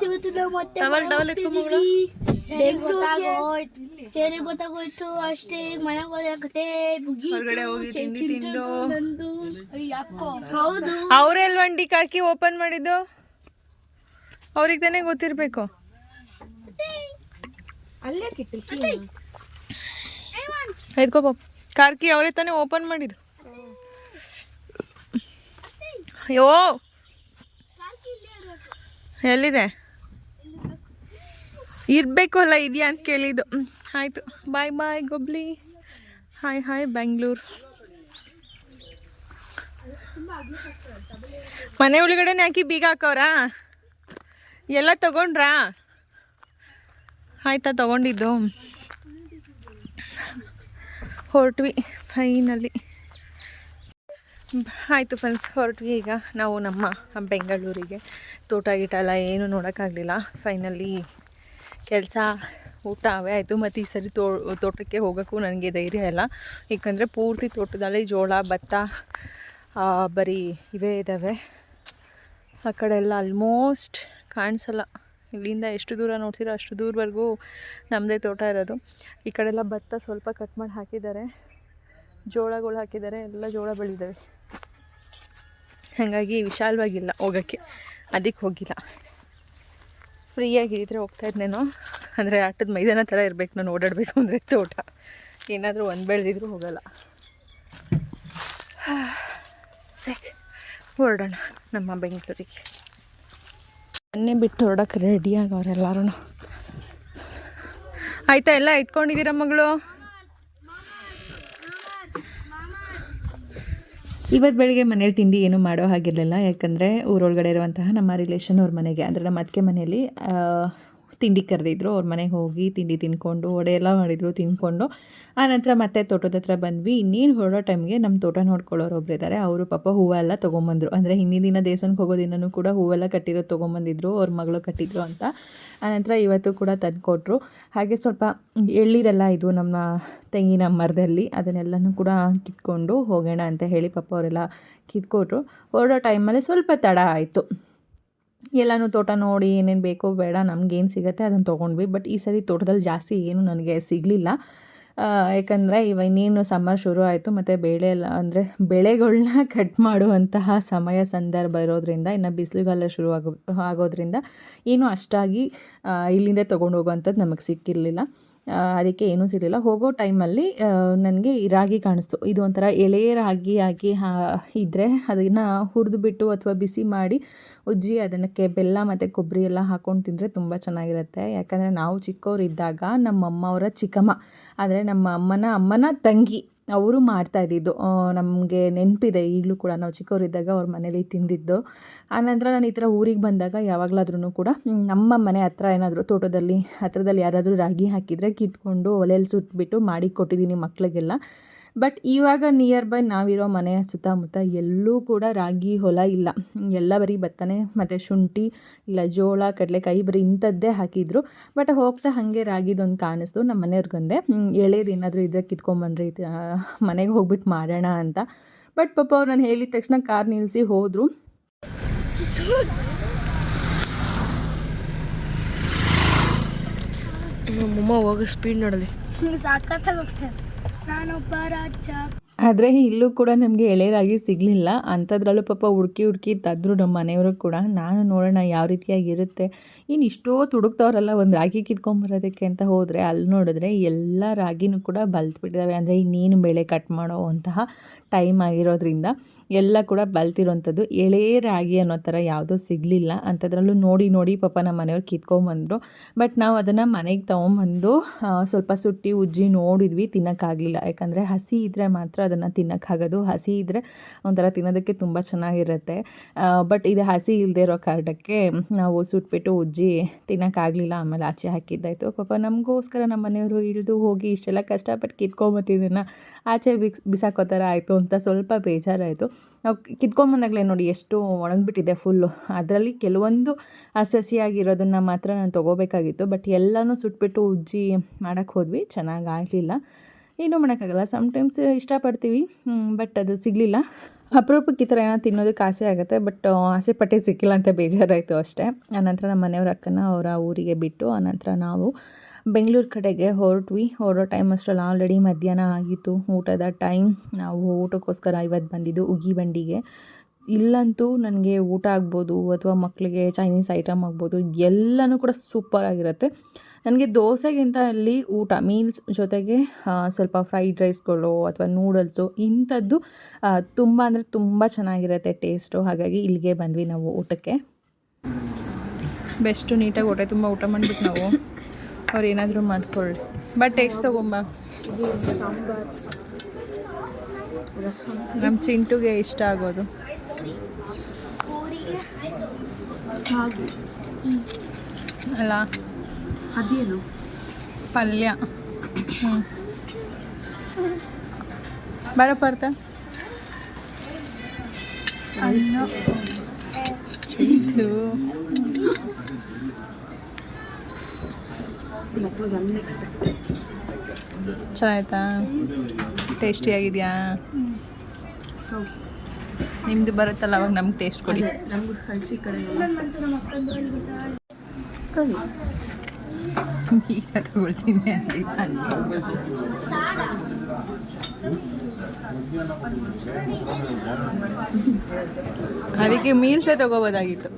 ಇವತ್ತು ನಾವು ಮತ್ತೆ ಚೆರಿ ಗೊತ್ತಾಗೋಯ್ತು ಅಷ್ಟೇ. ಮನೆಗೆ ಹೋಗತ್ತೆ ಹೊರಗಡೆ ಹೋಗಿ ತಿಂಡಿ ತಿಂದು. ಯಾಕೋ ಹೌದು ಅವರೇ ಅಲ್ವಂಡಿ ಕಾರ್ಕಿ ಓಪನ್ ಮಾಡಿದ್ದು, ಅವ್ರಿಗೆ ತಾನೇ ಗೊತ್ತಿರ್ಬೇಕು. ಎದ್ಕೋ ಪಾಪ, ಕಾರ್ಕಿ ಅವರೇ ತಾನೇ ಓಪನ್ ಮಾಡಿದ್ದು. ಅಯ್ಯೋ ಎಲ್ಲಿದೆ ಇರಬೇಕು ಅಲ್ಲ, ಇದೆಯಾ ಅಂತ ಕೇಳಿದ್ದು. ಆಯಿತು, ಬಾಯ್ ಬಾಯ್ ಗೊಬ್ಲಿ. Hi hi Bengaluru. ಮನೆ ಒಳಗಡೆನೆ ಹಾಕಿ ಬೀಗ ಹಾಕವ್ರಾ? ಎಲ್ಲ ತಗೊಂಡ್ರಾ? ಆಯ್ತಾ ತಗೊಂಡಿದ್ದು? ಹೊರಟ್ವಿ ಫೈನಲಿ. ಆಯಿತು ಫ್ರೆಂಡ್ಸ್, ಹೊರಟ್ವಿ. ಈಗ ನಾವು ನಮ್ಮ ಬೆಂಗಳೂರಿಗೆ. ತೋಟ ಗೀಟ ಎಲ್ಲ ಏನು ನೋಡೋಕ್ಕಾಗಲಿಲ್ಲ. ಫೈನಲಿ ಕೆಲಸ ಊಟ ಅವೇ ಆಯಿತು. ಮತ್ತು ಈ ಸರಿ ತೋಟಕ್ಕೆ ಹೋಗೋಕ್ಕೂ ನನಗೆ ಧೈರ್ಯ ಇಲ್ಲ, ಏಕೆಂದರೆ ಪೂರ್ತಿ ತೋಟದಲ್ಲಿ ಜೋಳ ಭತ್ತ ಬರೀ ಇವೇ ಇದ್ದಾವೆ. ಆ ಕಡೆ ಎಲ್ಲ ಆಲ್ಮೋಸ್ಟ್ ಕಾಣಿಸಲ್ಲ. ಇಲ್ಲಿಂದ ಎಷ್ಟು ದೂರ ನೋಡ್ತೀರೋ ಅಷ್ಟು ದೂರವರೆಗೂ ನಮ್ಮದೇ ತೋಟ ಇರೋದು. ಈ ಕಡೆಲ್ಲ ಭತ್ತ ಸ್ವಲ್ಪ ಕಟ್ ಮಾಡಿ ಹಾಕಿದ್ದಾರೆ, ಜೋಳಗಳು ಹಾಕಿದ್ದಾರೆ, ಎಲ್ಲ ಜೋಳ ಬೆಳೆದಿದ್ದಾವೆ. ಹಾಗಾಗಿ ವಿಶಾಲವಾಗಿಲ್ಲ ಹೋಗೋಕ್ಕೆ, ಅದಕ್ಕೆ ಹೋಗಿಲ್ಲ. ಫ್ರೀಯಾಗಿದ್ದರೆ ಹೋಗ್ತಾಯಿದ್ನೇನೋ, ಅಂದರೆ ಆಟದ ಮೈದಾನ ಥರ ಇರಬೇಕು ನಾನು ಓಡಾಡಬೇಕು ಅಂದರೆ. ತೋಟ ಏನಾದರೂ ಒಂದು ಬೆಳೆದಿದ್ರೂ ಹೋಗಲ್ಲ. ಸರಿ, ಹೊರಡೋಣ ನಮ್ಮ ಬೆಂಗಳೂರಿಗೆ. ಮೊನ್ನೆ ಬಿಟ್ಟು ಹೊರಡೋಕೆ ರೆಡಿ ಆಗವ್ರೆ ಎಲ್ಲರೂ. ಆಯಿತಾ, ಎಲ್ಲ ಇಟ್ಕೊಂಡಿದ್ದೀರಾ ಮಗಳು? ಇವತ್ತು ಬೆಳಿಗ್ಗೆ ಮನೇಲಿ ತಿಂಡಿ ಏನೂ ಮಾಡೋ ಹಾಗಿರಲಿಲ್ಲ, ಯಾಕಂದರೆ ಊರೊಳಗಡೆ ಇರುವಂತಹ ನಮ್ಮ ರಿಲೇಷನ್ ಅವ್ರ ಮನೆಗೆ, ಅಂದರೆ ನಮ್ಮ ಅತ್ತಿಗೆ ಮನೆಯಲ್ಲಿ ತಿಂಡಿ ಕರೆದಿದ್ರು. ಅವ್ರ ಮನೆಗೆ ಹೋಗಿ ತಿಂಡಿ ತಿಂದ್ಕೊಂಡು, ವಡೆ ಎಲ್ಲ ಮಾಡಿದರು, ತಿಂದ್ಕೊಂಡು ಆನಂತರ ಮತ್ತೆ ತೋಟದ ಹತ್ರ ಬಂದ್ವಿ. ಇನ್ನೇನು ಹೊರಡೋ ಟೈಮ್ಗೆ ನಮ್ಮ ತೋಟ ನೋಡ್ಕೊಳ್ಳೋರು ಒಬ್ರು ಇದ್ದಾರೆ. ಅವರು ಪಾಪ ಹೂವೆಲ್ಲ ತೊಗೊಂಬಂದರು. ಅಂದರೆ ಹಿಂದಿನ ದಿನ ದೇವಸ್ಥಾನಕ್ಕೆ ಹೋಗೋ ದಿನವೂ ಕೂಡ ಹೂವೆಲ್ಲ ಕಟ್ಟಿರೋದು ತೊಗೊಂಬಂದಿದ್ರು, ಅವ್ರ ಮಗಳು ಕಟ್ಟಿದ್ರು ಅಂತ. ಆನಂತರ ಇವತ್ತು ಕೂಡ ತಂದುಕೊಟ್ರು. ಹಾಗೆ ಸ್ವಲ್ಪ ಎಳ್ಳೀರೆಲ್ಲ ಇದು ನಮ್ಮ ತೆಂಗಿನ ಮರದಲ್ಲಿ, ಅದನ್ನೆಲ್ಲನೂ ಕೂಡ ಕಿತ್ಕೊಂಡು ಹೋಗೋಣ ಅಂತ ಹೇಳಿ ಪಾಪ ಅವರೆಲ್ಲ ಕಿತ್ಕೊಟ್ರು. ಹೊರಡೋ ಟೈಮಲ್ಲಿ ಸ್ವಲ್ಪ ತಡ ಆಯಿತು. ಎಲ್ಲನೂ ತೋಟ ನೋಡಿ ಏನೇನು ಬೇಕೋ ಬೇಡ ನಮಗೇನು ಸಿಗುತ್ತೆ ಅದನ್ನು ತೊಗೊಂಡ್ವಿ. ಬಟ್ ಈ ಸರಿ ತೋಟದಲ್ಲಿ ಜಾಸ್ತಿ ಏನು ನನಗೆ ಸಿಗಲಿಲ್ಲ, ಯಾಕಂದರೆ ಇನ್ನೇನು ಸಮ್ಮರ್ ಶುರು ಆಯಿತು ಮತ್ತು ಬೇಳೆ ಎಲ್ಲ ಅಂದರೆ ಬೆಳೆಗಳನ್ನ ಕಟ್ ಮಾಡುವಂತಹ ಸಮಯ ಸಂದರ್ಭ ಇರೋದ್ರಿಂದ, ಇನ್ನು ಬಿಸಿಲುಗಾಲ ಶುರು ಆಗೋದ್ರಿಂದ ಏನು ಅಷ್ಟಾಗಿ ಇಲ್ಲಿಂದ ತೊಗೊಂಡು ಹೋಗುವಂಥದ್ದು ನಮಗೆ ಸಿಕ್ಕಿರಲಿಲ್ಲ. ಅದಕ್ಕೆ ಏನೂ ಸಿಗಲಿಲ್ಲ. ಹೋಗೋ ಟೈಮಲ್ಲಿ ನನಗೆ ರಾಗಿ ಕಾಣಿಸ್ತು. ಇದು ಒಂಥರ ಎಳೆ ರಾಗಿ ಆಗಿ ಇದ್ದರೆ ಅದನ್ನು ಹುರಿದುಬಿಟ್ಟು ಅಥವಾ ಬಿಸಿ ಮಾಡಿ ಉಜ್ಜಿ ಅದಕ್ಕೆ ಬೆಲ್ಲ ಮತ್ತು ಕೊಬ್ಬರಿ ಎಲ್ಲ ಹಾಕ್ಕೊಂಡು ತಿಂದರೆ ತುಂಬ ಚೆನ್ನಾಗಿರುತ್ತೆ. ಯಾಕಂದರೆ ನಾವು ಚಿಕ್ಕವರಿದ್ದಾಗ ನಮ್ಮಮ್ಮ ಅವರ ಚಿಕ್ಕಮ್ಮ, ಅಂದರೆ ನಮ್ಮ ಅಮ್ಮನ ತಂಗಿ ಅವರು ಮಾಡ್ತಾಯಿದ್ದಿದ್ದು ನಮಗೆ ನೆನಪಿದೆ ಈಗಲೂ ಕೂಡ. ನಾವು ಚಿಕ್ಕವರಿದ್ದಾಗ ಅವ್ರ ಮನೇಲಿ ತಿಂದಿದ್ದು. ಆನಂತರ ನಾನು ಈ ಥರ ಊರಿಗೆ ಬಂದಾಗ ಯಾವಾಗಲಾದ್ರೂ ಕೂಡ ನಮ್ಮ ಮನೆ ಹತ್ರ ಏನಾದರೂ ತೋಟದಲ್ಲಿ ಹತ್ರದಲ್ಲಿ ಯಾರಾದರೂ ರಾಗಿ ಹಾಕಿದರೆ ಕಿತ್ಕೊಂಡು ಒಲೆಯಲ್ಲಿ ಸುಟ್ಬಿಟ್ಟು ಮಾಡಿ ಕೊಟ್ಟಿದ್ದೀನಿ ಮಕ್ಕಳಿಗೆಲ್ಲ. ಬಟ್ ಇವಾಗ ನಿಯರ್ ಬೈ ನಾವಿರೋ ಮನೆಯ ಸುತ್ತಮುತ್ತ ಎಲ್ಲೂ ಕೂಡ ರಾಗಿ ಹೊಲ ಇಲ್ಲ, ಎಲ್ಲ ಬರೀ ಭತ್ತನೇ ಮತ್ತು ಶುಂಠಿ ಇಲ್ಲ ಜೋಳ ಕಡಲೆಕಾಯಿ ಬರೀ ಇಂಥದ್ದೇ ಹಾಕಿದ್ರು. ಬಟ್ ಹೋಗ್ತಾ ಹಾಗೆ ರಾಗಿದೊಂದು ಕಾಣಿಸ್ತು. ನಮ್ಮ ಮನೆಯವ್ರಿಗೊಂದೆ ಎಳೆದು ಏನಾದರೂ ಇದ್ದರೆ ಕಿತ್ಕೊಂಬನ್ರಿ ಮನೆಗೆ ಹೋಗ್ಬಿಟ್ಟು ಮಾಡೋಣ ಅಂತ. ಬಟ್ ಪಾಪ ಅವ್ರು ನಾನು ಹೇಳಿದ ತಕ್ಷಣ ಕಾರ್ ನಿಲ್ಲಿಸಿ ಹೋದರು. ನಮ್ಮಮ್ಮ ಹೋಗೋ ಸ್ಪೀಡ್ ನೋಡಲಿ, ಸಾಕತ್ತಾಗಿ ಹೋಗ್ತೇನೆ ನಾನೊಬ್ಬ ರಾಜ. ಆದರೆ ಇಲ್ಲೂ ಕೂಡ ನಮಗೆ ಎಳೆ ರಾಗಿ ಸಿಗಲಿಲ್ಲ. ಅಂಥದ್ರಲ್ಲೂ ಪಾಪ ಹುಡುಕಿ ತಂದರು ನಮ್ಮ ಮನೆಯವರು ಕೂಡ. ನಾನು ನೋಡೋಣ ಯಾವ ರೀತಿಯಾಗಿರುತ್ತೆ, ಇನ್ನು ಇಷ್ಟೊತ್ತು ಹುಡುಕ್ತವ್ರಲ್ಲ ಒಂದು ರಾಗಿ ಕಿತ್ಕೊಂಬರೋದಕ್ಕೆ ಅಂತ ಹೋದರೆ ಅಲ್ಲಿ ನೋಡಿದ್ರೆ ಎಲ್ಲ ರಾಗಿನೂ ಕೂಡ ಬಲ್ತ್ಬಿಟ್ಟಿದ್ದಾವೆ. ಅಂದರೆ ಇನ್ನೇನು ಬೆಳೆ ಕಟ್ ಮಾಡೋ ಅಂತಹ ಟೈಮ್ ಆಗಿರೋದ್ರಿಂದ ಎಲ್ಲ ಕೂಡ ಬಲ್ತಿರೋವಂಥದ್ದು. ಎಳೆ ರಾಗಿ ಅನ್ನೋ ಥರ ಯಾವುದೂ ಸಿಗಲಿಲ್ಲ. ಅಂಥದ್ರಲ್ಲೂ ನೋಡಿ ಪಾಪ ನಮ್ಮ ಮನೆಯವ್ರು ಕಿತ್ಕೊಂಬಂದರು. ಬಟ್ ನಾವು ಅದನ್ನು ಮನೆಗೆ ತೊಗೊಂಬಂದು ಸ್ವಲ್ಪ ಸುಟ್ಟಿ ಉಜ್ಜಿ ನೋಡಿದ್ವಿ, ತಿನ್ನೋಕ್ಕಾಗಲಿಲ್ಲ. ಯಾಕಂದರೆ ಹಸಿ ಇದ್ದರೆ ಮಾತ್ರ ಅದನ್ನು ತಿನ್ನೋಕ್ಕಾಗೋದು. ಹಸಿ ಇದ್ದರೆ ಒಂಥರ ತಿನ್ನೋದಕ್ಕೆ ತುಂಬ ಚೆನ್ನಾಗಿರುತ್ತೆ. ಬಟ್ ಇದು ಹಸಿ ಇಲ್ಲದೆ ಇರೋ ಕಾರಣಕ್ಕೆ ನಾವು ಸುಟ್ಬಿಟ್ಟು ಉಜ್ಜಿ ತಿನ್ನೋಕ್ಕಾಗಲಿಲ್ಲ. ಆಮೇಲೆ ಆಚೆ ಹಾಕಿದ್ದಾಯಿತು. ಪಾಪ ನಮಗೋಸ್ಕರ ನಮ್ಮ ಮನೆಯವರು ಇಳಿದು ಹೋಗಿ ಇಷ್ಟೆಲ್ಲ ಕಷ್ಟಪಟ್ಟು ಕಿತ್ಕೊಂಬತ್ತಿದ್ದನ್ನು ಆಚೆ ಬಿಸಾಕೋ ಥರ ಆಯಿತು ಅಂತ ಸ್ವಲ್ಪ ಬೇಜಾರಾಯಿತು. ನಾವು ಕಿತ್ಕೊಂಬಂದಾಗಲೇ ನೋಡಿ ಎಷ್ಟು ಒಣಗಿಬಿಟ್ಟಿದೆ ಫುಲ್ಲು. ಅದರಲ್ಲಿ ಕೆಲವೊಂದು ಹಸಿಯಾಗಿರೋದನ್ನು ಮಾತ್ರ ನಾನು ತೊಗೋಬೇಕಾಗಿತ್ತು. ಬಟ್ ಎಲ್ಲನೂ ಸುಟ್ಬಿಟ್ಟು ಉಜ್ಜಿ ಮಾಡೋಕ್ಕೆ ಹೋದ್ವಿ, ಚೆನ್ನಾಗಾಗಲಿಲ್ಲ. ಏನೂ ಮಾಡೋಕ್ಕಾಗಲ್ಲ, ಸಮ್ಟೈಮ್ಸ್ ಇಷ್ಟಪಡ್ತೀವಿ ಬಟ್ ಅದು ಸಿಗಲಿಲ್ಲ. ಅಪರೂಪಕ್ಕೆ ಈ ಥರ ಏನೋ ತಿನ್ನೋದಕ್ಕೆ ಆಸೆ ಆಗುತ್ತೆ. ಬಟ್ ಆಸೆ ಪಟ್ಟೆ ಸಿಕ್ಕಿಲ್ಲ ಅಂತ ಬೇಜಾರಾಯಿತು ಅಷ್ಟೇ. ಆನಂತರ ನಮ್ಮ ಮನೆಯವ್ರ ಅಕ್ಕನ ಅವರ ಊರಿಗೆ ಬಿಟ್ಟು ಆನಂತರ ನಾವು ಬೆಂಗಳೂರು ಕಡೆಗೆ ಹೊರಡೋ ಟೈಮ್ ಅಷ್ಟರಲ್ಲಿ ಆಲ್ರೆಡಿ ಮಧ್ಯಾಹ್ನ ಆಗಿತ್ತು. ಊಟದ ಟೈಮ್. ನಾವು ಊಟಕ್ಕೋಸ್ಕರ ಇವತ್ತು ಬಂದಿದ್ದು ಉಗಿಬಂಡಿಗೆ. ಇಲ್ಲಂತೂ ನನಗೆ ಊಟ ಆಗ್ಬೋದು ಅಥವಾ ಮಕ್ಕಳಿಗೆ ಚೈನೀಸ್ ಐಟಮ್ ಆಗ್ಬೋದು, ಎಲ್ಲನೂ ಕೂಡ ಸೂಪರಾಗಿರುತ್ತೆ. ನನಗೆ ದೋಸೆಗಿಂತ ಅಲ್ಲಿ ಊಟ ಮೀಲ್ಸ್ ಜೊತೆಗೆ ಸ್ವಲ್ಪ ಫ್ರೈಡ್ ರೈಸ್ಗಳು ಅಥವಾ ನೂಡಲ್ಸು ಇಂಥದ್ದು ತುಂಬ ಅಂದರೆ ತುಂಬ ಚೆನ್ನಾಗಿರುತ್ತೆ ಟೇಸ್ಟು. ಹಾಗಾಗಿ ಇಲ್ಲಿಗೆ ಬಂದ್ವಿ ನಾವು ಊಟಕ್ಕೆ. ಬೆಸ್ಟು ನೀಟಾಗಿ ಹೊಟ್ಟೆ ತುಂಬ ಊಟ ಮಾಡಿಬಿಟ್ಟು ನಾವು ಅವ್ರು ಏನಾದರೂ ಮಾಡ್ಕೊಳ್ಳಿ. ಬಟ್ ಟೇಸ್ಟ್ ತೊಗೊಂಬ. ನಮ್ಮ ಚಿಂಟುಗೆ ಇಷ್ಟ ಆಗೋದು ಅಲ್ಲ, ಅದೇನು ಪಲ್ಯ. ಬರಪ್ಪ ಚಿಂಟು ಚೆನ್ನಾಯ್ತಾ? ಟೇಸ್ಟಿಯಾಗಿದೆಯಾ? ನಿಮ್ಮದು ಬರುತ್ತಲ್ಲ ಅವಾಗ ನಮ್ಗೆ ಟೇಸ್ಟ್ ಕೊಡಿ. ನಮಗೂ ಹಳಸಿ ಕಡೆ ಈಗ ತಗೊಳ್ತೀನಿ ಅದಕ್ಕೆ ಮೀಲ್ಸೇ ತಗೋಬೋದಾಗಿತ್ತು.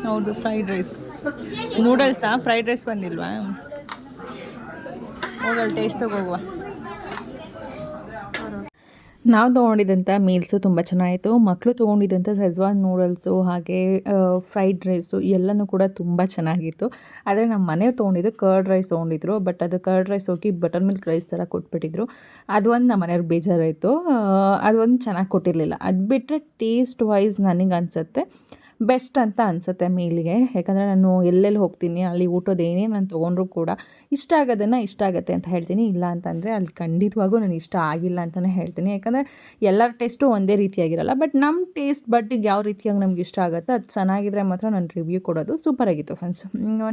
ಹೌದು, ಫ್ರೈಡ್ ರೈಸ್. ನೂಡಲ್ಸಾ? ಫ್ರೈಡ್ ರೈಸ್ ಬಂದಿಲ್ವಾ? ಹೋಗಲ್ಲ, ಟೇಸ್ಟ್ ತಗೋಗುವ. ನಾವು ತೊಗೊಂಡಿದ್ದಂಥ ಮೀಲ್ಸು ತುಂಬ ಚೆನ್ನಾಗಿತ್ತು. ಮಕ್ಕಳು ತೊಗೊಂಡಿದ್ದಂಥ ಸೆಜ್ವಾನ್ ನೂಡಲ್ಸು ಹಾಗೆ ಫ್ರೈಡ್ ರೈಸು ಎಲ್ಲನೂ ಕೂಡ ತುಂಬ ಚೆನ್ನಾಗಿತ್ತು. ಆದರೆ ನಮ್ಮ ಮನೆಯವ್ರು ತೊಗೊಂಡಿದ್ದು ಕರ್ಡ್ ರೈಸ್ ತೊಗೊಂಡಿದ್ರು. ಬಟ್ ಅದು ಕರ್ಡ್ ರೈಸ್ ಹೋಗಿ ಬಟರ್ ಮಿಲ್ಕ್ ರೈಸ್ ಥರ ಕೊಟ್ಬಿಟ್ಟಿದ್ರು. ಅದೊಂದು ನಮ್ಮ ಮನೆಯವ್ರಿಗೆ ಬೇಜಾರಾಯಿತು. ಅದೊಂದು ಚೆನ್ನಾಗಿ ಕೊಟ್ಟಿರಲಿಲ್ಲ. ಅದು ಬಿಟ್ಟರೆ ಟೇಸ್ಟ್ ವೈಸ್ ನನಗೆ ಅನಿಸುತ್ತೆ ಬೆಸ್ಟ್ ಅಂತ ಅನಿಸುತ್ತೆ ಮೀಲ್ಗೆ. ಯಾಕಂದರೆ ನಾನು ಎಲ್ಲೆಲ್ಲಿ ಹೋಗ್ತೀನಿ ಅಲ್ಲಿ ಊಟದೇನೇ ನಾನು ತೊಗೊಂಡ್ರೂ ಕೂಡ ಇಷ್ಟ ಆಗೋದನ್ನು ಇಷ್ಟ ಆಗುತ್ತೆ ಅಂತ ಹೇಳ್ತೀನಿ. ಇಲ್ಲ ಅಂತಂದರೆ ಅಲ್ಲಿ ಖಂಡಿತವಾಗೂ ನನಗೆ ಇಷ್ಟ ಆಗಿಲ್ಲ ಅಂತಲೇ ಹೇಳ್ತೀನಿ. ಯಾಕಂದರೆ ಎಲ್ಲರ ಟೇಸ್ಟು ಒಂದೇ ರೀತಿಯಾಗಿರಲ್ಲ. ಬಟ್ ನಮ್ಮ ಟೇಸ್ಟ್ ಬಡ್ಡಿಗೆ ಯಾವ ರೀತಿಯಾಗಿ ನಮ್ಗೆ ಇಷ್ಟ ಆಗುತ್ತೆ ಅದು ಚೆನ್ನಾಗಿದ್ರೆ ಮಾತ್ರ ನಾನು ರಿವ್ಯೂ ಕೊಡೋದು. ಸೂಪರಾಗಿತ್ತು ಫ್ರೆಂಡ್ಸ್.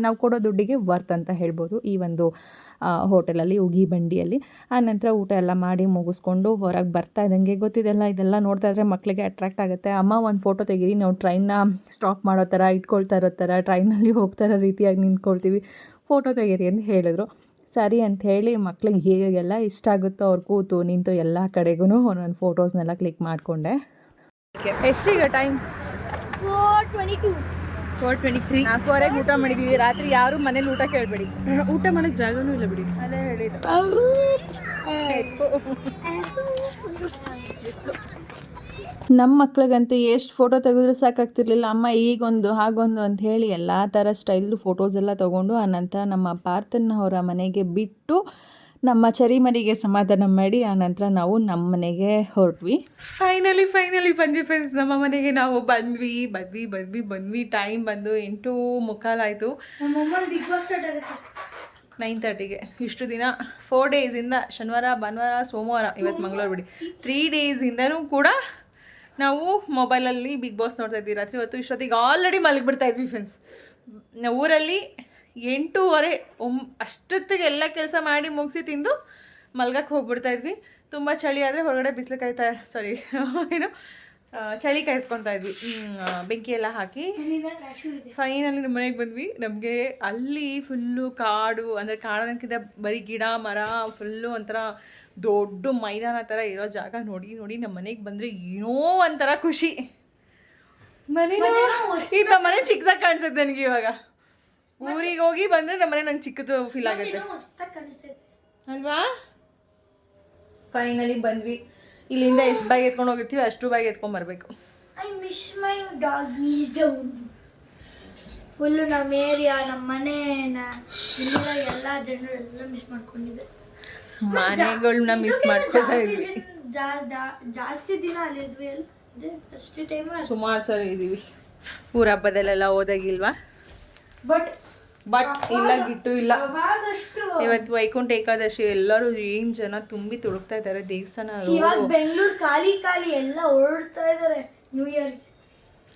ನಾವು ಕೊಡೋ ದುಡ್ಡಿಗೆ ವರ್ತ್ ಅಂತ ಹೇಳ್ಬೋದು ಈ ಒಂದು ಹೋಟೆಲಲ್ಲಿ, ಉಗಿಬಂಡಿಯಲ್ಲಿ. ಆನಂತರ ಊಟ ಎಲ್ಲ ಮಾಡಿ ಮುಗಿಸ್ಕೊಂಡು ಹೊರಗೆ ಬರ್ತಾ ಇದ್ದಂಗೆ ಇದೆಲ್ಲ ನೋಡ್ತಾ ಇದ್ದರೆ ಮಕ್ಕಳಿಗೆ ಅಟ್ರಾಕ್ಟ್ ಆಗುತ್ತೆ. ಅಮ್ಮ ಒಂದು ಫೋಟೋ ತೆಗೀರಿ, ನಾವು ಟ್ರೈನ್ನ ಸ್ಟಾಪ್ ಮಾಡೋ ಥರ ಇಟ್ಕೊಳ್ತಾ ಇರೋ ಥರ ಟ್ರೈನಲ್ಲಿ ಹೋಗ್ತಾ ಇರೋ ರೀತಿಯಾಗಿ ನಿಂತ್ಕೊಳ್ತೀವಿ, ಫೋಟೋ ತೆಗೀರಿ ಅಂತ ಹೇಳಿದ್ರು. ಸರಿ ಅಂಥೇಳಿ ಮಕ್ಳಿಗೆ ಹೇಗೆಲ್ಲ ಇಷ್ಟ ಆಗುತ್ತೋ ಅವ್ರು ಕೂತು ನಿಂತು ಎಲ್ಲ ಕಡೆಗೂ ಒಂದೊಂದು ಫೋಟೋಸ್ನೆಲ್ಲ ಕ್ಲಿಕ್ ಮಾಡಿಕೊಂಡೆ. ಎಷ್ಟೀಗ ಟೈಮ್? 4:22. 4:23. 4:30 ಊಟ ಮಾಡಿದ್ದೀವಿ. ರಾತ್ರಿ ಯಾರು ಮನೇಲಿ ಊಟ ಕೇಳಬೇಡಿ, ಊಟ ಮಾಡೋಕ್ಕೆ ಜಾಗನೂ ಇಲ್ಲ ಬಿಡಿ. ಅದೇ ಹೇಳಿದ್ದು. ನಮ್ಮ ಮಕ್ಳಿಗಂತೂ ಎಷ್ಟು ಫೋಟೋ ತೆಗೆದ್ರೂ ಸಾಕಾಗ್ತಿರ್ಲಿಲ್ಲ. ಅಮ್ಮ ಈಗೊಂದು ಹಾಗೊಂದು ಅಂತ ಹೇಳಿ ಎಲ್ಲ ಥರ ಸ್ಟೈಲ್ದು ಫೋಟೋಸ್ ಎಲ್ಲ ತೊಗೊಂಡು ಆನಂತರ ನಮ್ಮ ಪಾರ್ಥನ ಅವರ ಮನೆಗೆ ಬಿಟ್ಟು ನಮ್ಮ ಚರಿಮರಿಗೆ ಸಮಾಧಾನ ಮಾಡಿ ಆನಂತರ ನಾವು ನಮ್ಮ ಮನೆಗೆ ಹೊರಟ್ವಿ. ಫೈನಲಿ ಬಂದ್ವಿ ಫ್ರೆಂಡ್ಸ್. ನಮ್ಮ ಮನೆಗೆ ನಾವು ಬಂದ್ವಿ. ಟೈಮ್ ಬಂದು 8:45 ಆಯಿತು. ಬಿಗ್ ಬಾಸ್ ಸ್ಟಾರ್ಟ್ ಆಗುತ್ತೆ 9:30ಗೆ. ಇಷ್ಟು ದಿನ 4 ಡೇಸಿಂದ, ಶನಿವಾರ ಭಾನುವಾರ ಸೋಮವಾರ ಇವತ್ತು ಮಂಗಳವಾರ ಬಿಡಿ, 3 ಡೇಸಿಂದನೂ ಕೂಡ ನಾವು ಮೊಬೈಲಲ್ಲಿ ಬಿಗ್ ಬಾಸ್ ನೋಡ್ತಾ ಇದ್ವಿ. ರಾತ್ರಿ ಹೊತ್ತು ಇಷ್ಟೊತ್ತಿಗೆ ಆಲ್ರೆಡಿ ಮಲಗಿಬಿಡ್ತಾ ಇದ್ವಿ ಫ್ರೆಂಡ್ಸ್. ಊರಲ್ಲಿ 8:30 ಅಷ್ಟೊತ್ತಿಗೆ ಎಲ್ಲ ಕೆಲಸ ಮಾಡಿ ಮುಗಿಸಿ ತಿಂದು ಮಲ್ಗಕ್ಕೆ ಹೋಗ್ಬಿಡ್ತಾ ಇದ್ವಿ. ತುಂಬ ಚಳಿ ಆದರೆ ಹೊರಗಡೆ ಬಿಸಿಲು ಚಳಿ ಕಾಯಿಸ್ಕೊತಾ ಇದ್ವಿ, ಬೆಂಕಿ ಎಲ್ಲ ಹಾಕಿ. ಫೈನಲಿ ನಮ್ಮ ಮನೆಗೆ ಬಂದ್ವಿ. ನಮಗೆ ಅಲ್ಲಿ ಫುಲ್ಲು ಕಾಡು, ಅಂದರೆ ಕಾಡೋದಕ್ಕಿಂತ ಬರೀ ಗಿಡ ಮರ, ಫುಲ್ಲು ಒಂಥರ ದೊಡ್ಡ ಮೈದಾನ ಥರ ಇರೋ ಜಾಗ ನೋಡಿ ನಮ್ಮ ಮನೆಗೆ ಬಂದರೆ ಏನೋ ಒಂಥರ ಖುಷಿ. ಇದು ನಮ್ಮ ಮನೆ ಚಿಕ್ಕದಾಗಿ ಕಾಣಿಸುತ್ತೆ ನನಗೆ ಇವಾಗ. ಊರಿಗೆ ಹೋಗಿ ಬಂದರೆ ನಮ್ಮ ಮನೆ ನಂಗೆ ಚಿಕ್ಕದು ಫೀಲ್ ಆಗುತ್ತೆ ಅಲ್ವಾ? ಫೈನಲಿ ಬಂದ್ವಿ. ಇಲ್ಲಿಂದ ಎಷ್ಟು ಬ್ಯಾಗ್ ಎತ್ಕೊಂಡು ಹೋಗಿರ್ತೀವಿ ಅಷ್ಟು ಬ್ಯಾಗ್ ಎತ್ಕೊಂಡ್ಬರ್ಬೇಕು. I miss my doggies down. Full ನಮ್ಮ ಏರಿಯಾ, ನಮ್ಮ ಮನೆ, ಎಲ್ಲ ಜನರು ಎಲ್ಲ ಮಿಸ್ ಮಾಡ್ಕೊಂಡಿದ್ದೆ. ಮನೆಗಳನ್ನ ಮಿಸ್ ಮಾಡ್ಕೋತಾ ಇದ್ವಿ. ಜಾಸ್ತಿ ದಿನ ಅಲ್ಲಿದ್ವಿ ಅಲ್ಲ, ಅದೇ ಫಸ್ಟ್ ಟೈಮ್. ಸುಮಾರು ಸರಿ ಇದೀವಿ. ಊರ ಹಬ್ಬದಲ್ಲೆಲ್ಲ ಹೋದಾಗಿಲ್ವಾ? ಬಟ್ ಇಲ್ಲ ಗಿಟ್ಟು ಇಲ್ಲ. ಅವಾಗಷ್ಟು ಇವತ್ತು ವೈಕುಂಠ ಏಕಾದಶಿ, ಎಲ್ಲರೂ ಏನ್ ಜನ ತುಂಬಿ ತುಳುಕ್ತಾ ಇದ್ದಾರೆ ದೇವಸ್ಥಾನ. ಇವಾಗ ಬೆಂಗಳೂರು ಖಾಲಿ ಖಾಲಿ ಎಲ್ಲ ಹೊರಡ್ತಾ ಇದ್ದಾರೆ ನ್ಯೂ ಇಯರ್.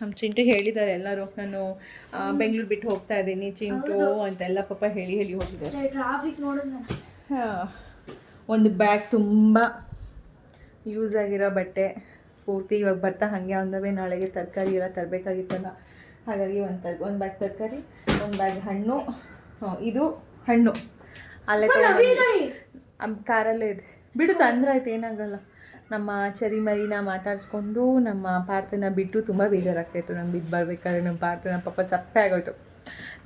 ನಮ್ಮ ಚಿಂಟು ಹೇಳಿದ್ದಾರೆ ಎಲ್ಲರೂ, ನಾನು ಬೆಂಗಳೂರು ಬಿಟ್ಟು ಹೋಗ್ತಾ ಇದ್ದೀನಿ ಚಿಂಟು ಅಂತೆಲ್ಲ ಪಾಪ ಹೇಳಿ ಹೋಗಿದ್ದಾರೆ. ಟ್ರಾಫಿಕ್ ನೋಡಿದ್ರೆ ಒಂದು ಬ್ಯಾಗ್ ತುಂಬ ಯೂಸ್ ಆಗಿರೋ ಬಟ್ಟೆ ಪೂರ್ತಿ ಇವಾಗ ಬರ್ತಾ ಹಾಗೆ ಒಂದವೇ ನಾಳೆಗೆ ತರಕಾರಿ ಎಲ್ಲ ತರಬೇಕಾಗಿತ್ತಲ್ಲ, ಹಾಗಾಗಿ ಒಂದು ಬ್ಯಾಗ್ ತರಕಾರಿ, ಒಂದು ಬ್ಯಾಗ್ ಹಣ್ಣು. ಇದು ಹಣ್ಣು ಅಲ್ಲೇ ಕಾರಲ್ಲೇ ಇದೆ, ಬಿಡು ತಂದ್ರೆ ಆಯ್ತು, ಏನಾಗಲ್ಲ. ನಮ್ಮ ಚರಿಮರಿನ ಮಾತಾಡಿಸ್ಕೊಂಡು ನಮ್ಮ ಪಾರ್ಥನ ಬಿಟ್ಟು ತುಂಬ ಬೇಜಾರಾಗ್ತಾಯಿತ್ತು. ನಾನು ಬಿದ್ದು ಬರಬೇಕಾದ್ರೆ ನಮ್ಮ ಪಾರ್ಥನ ಪಾಪ ಸಪ್ಪೆ ಆಗೋಯ್ತು.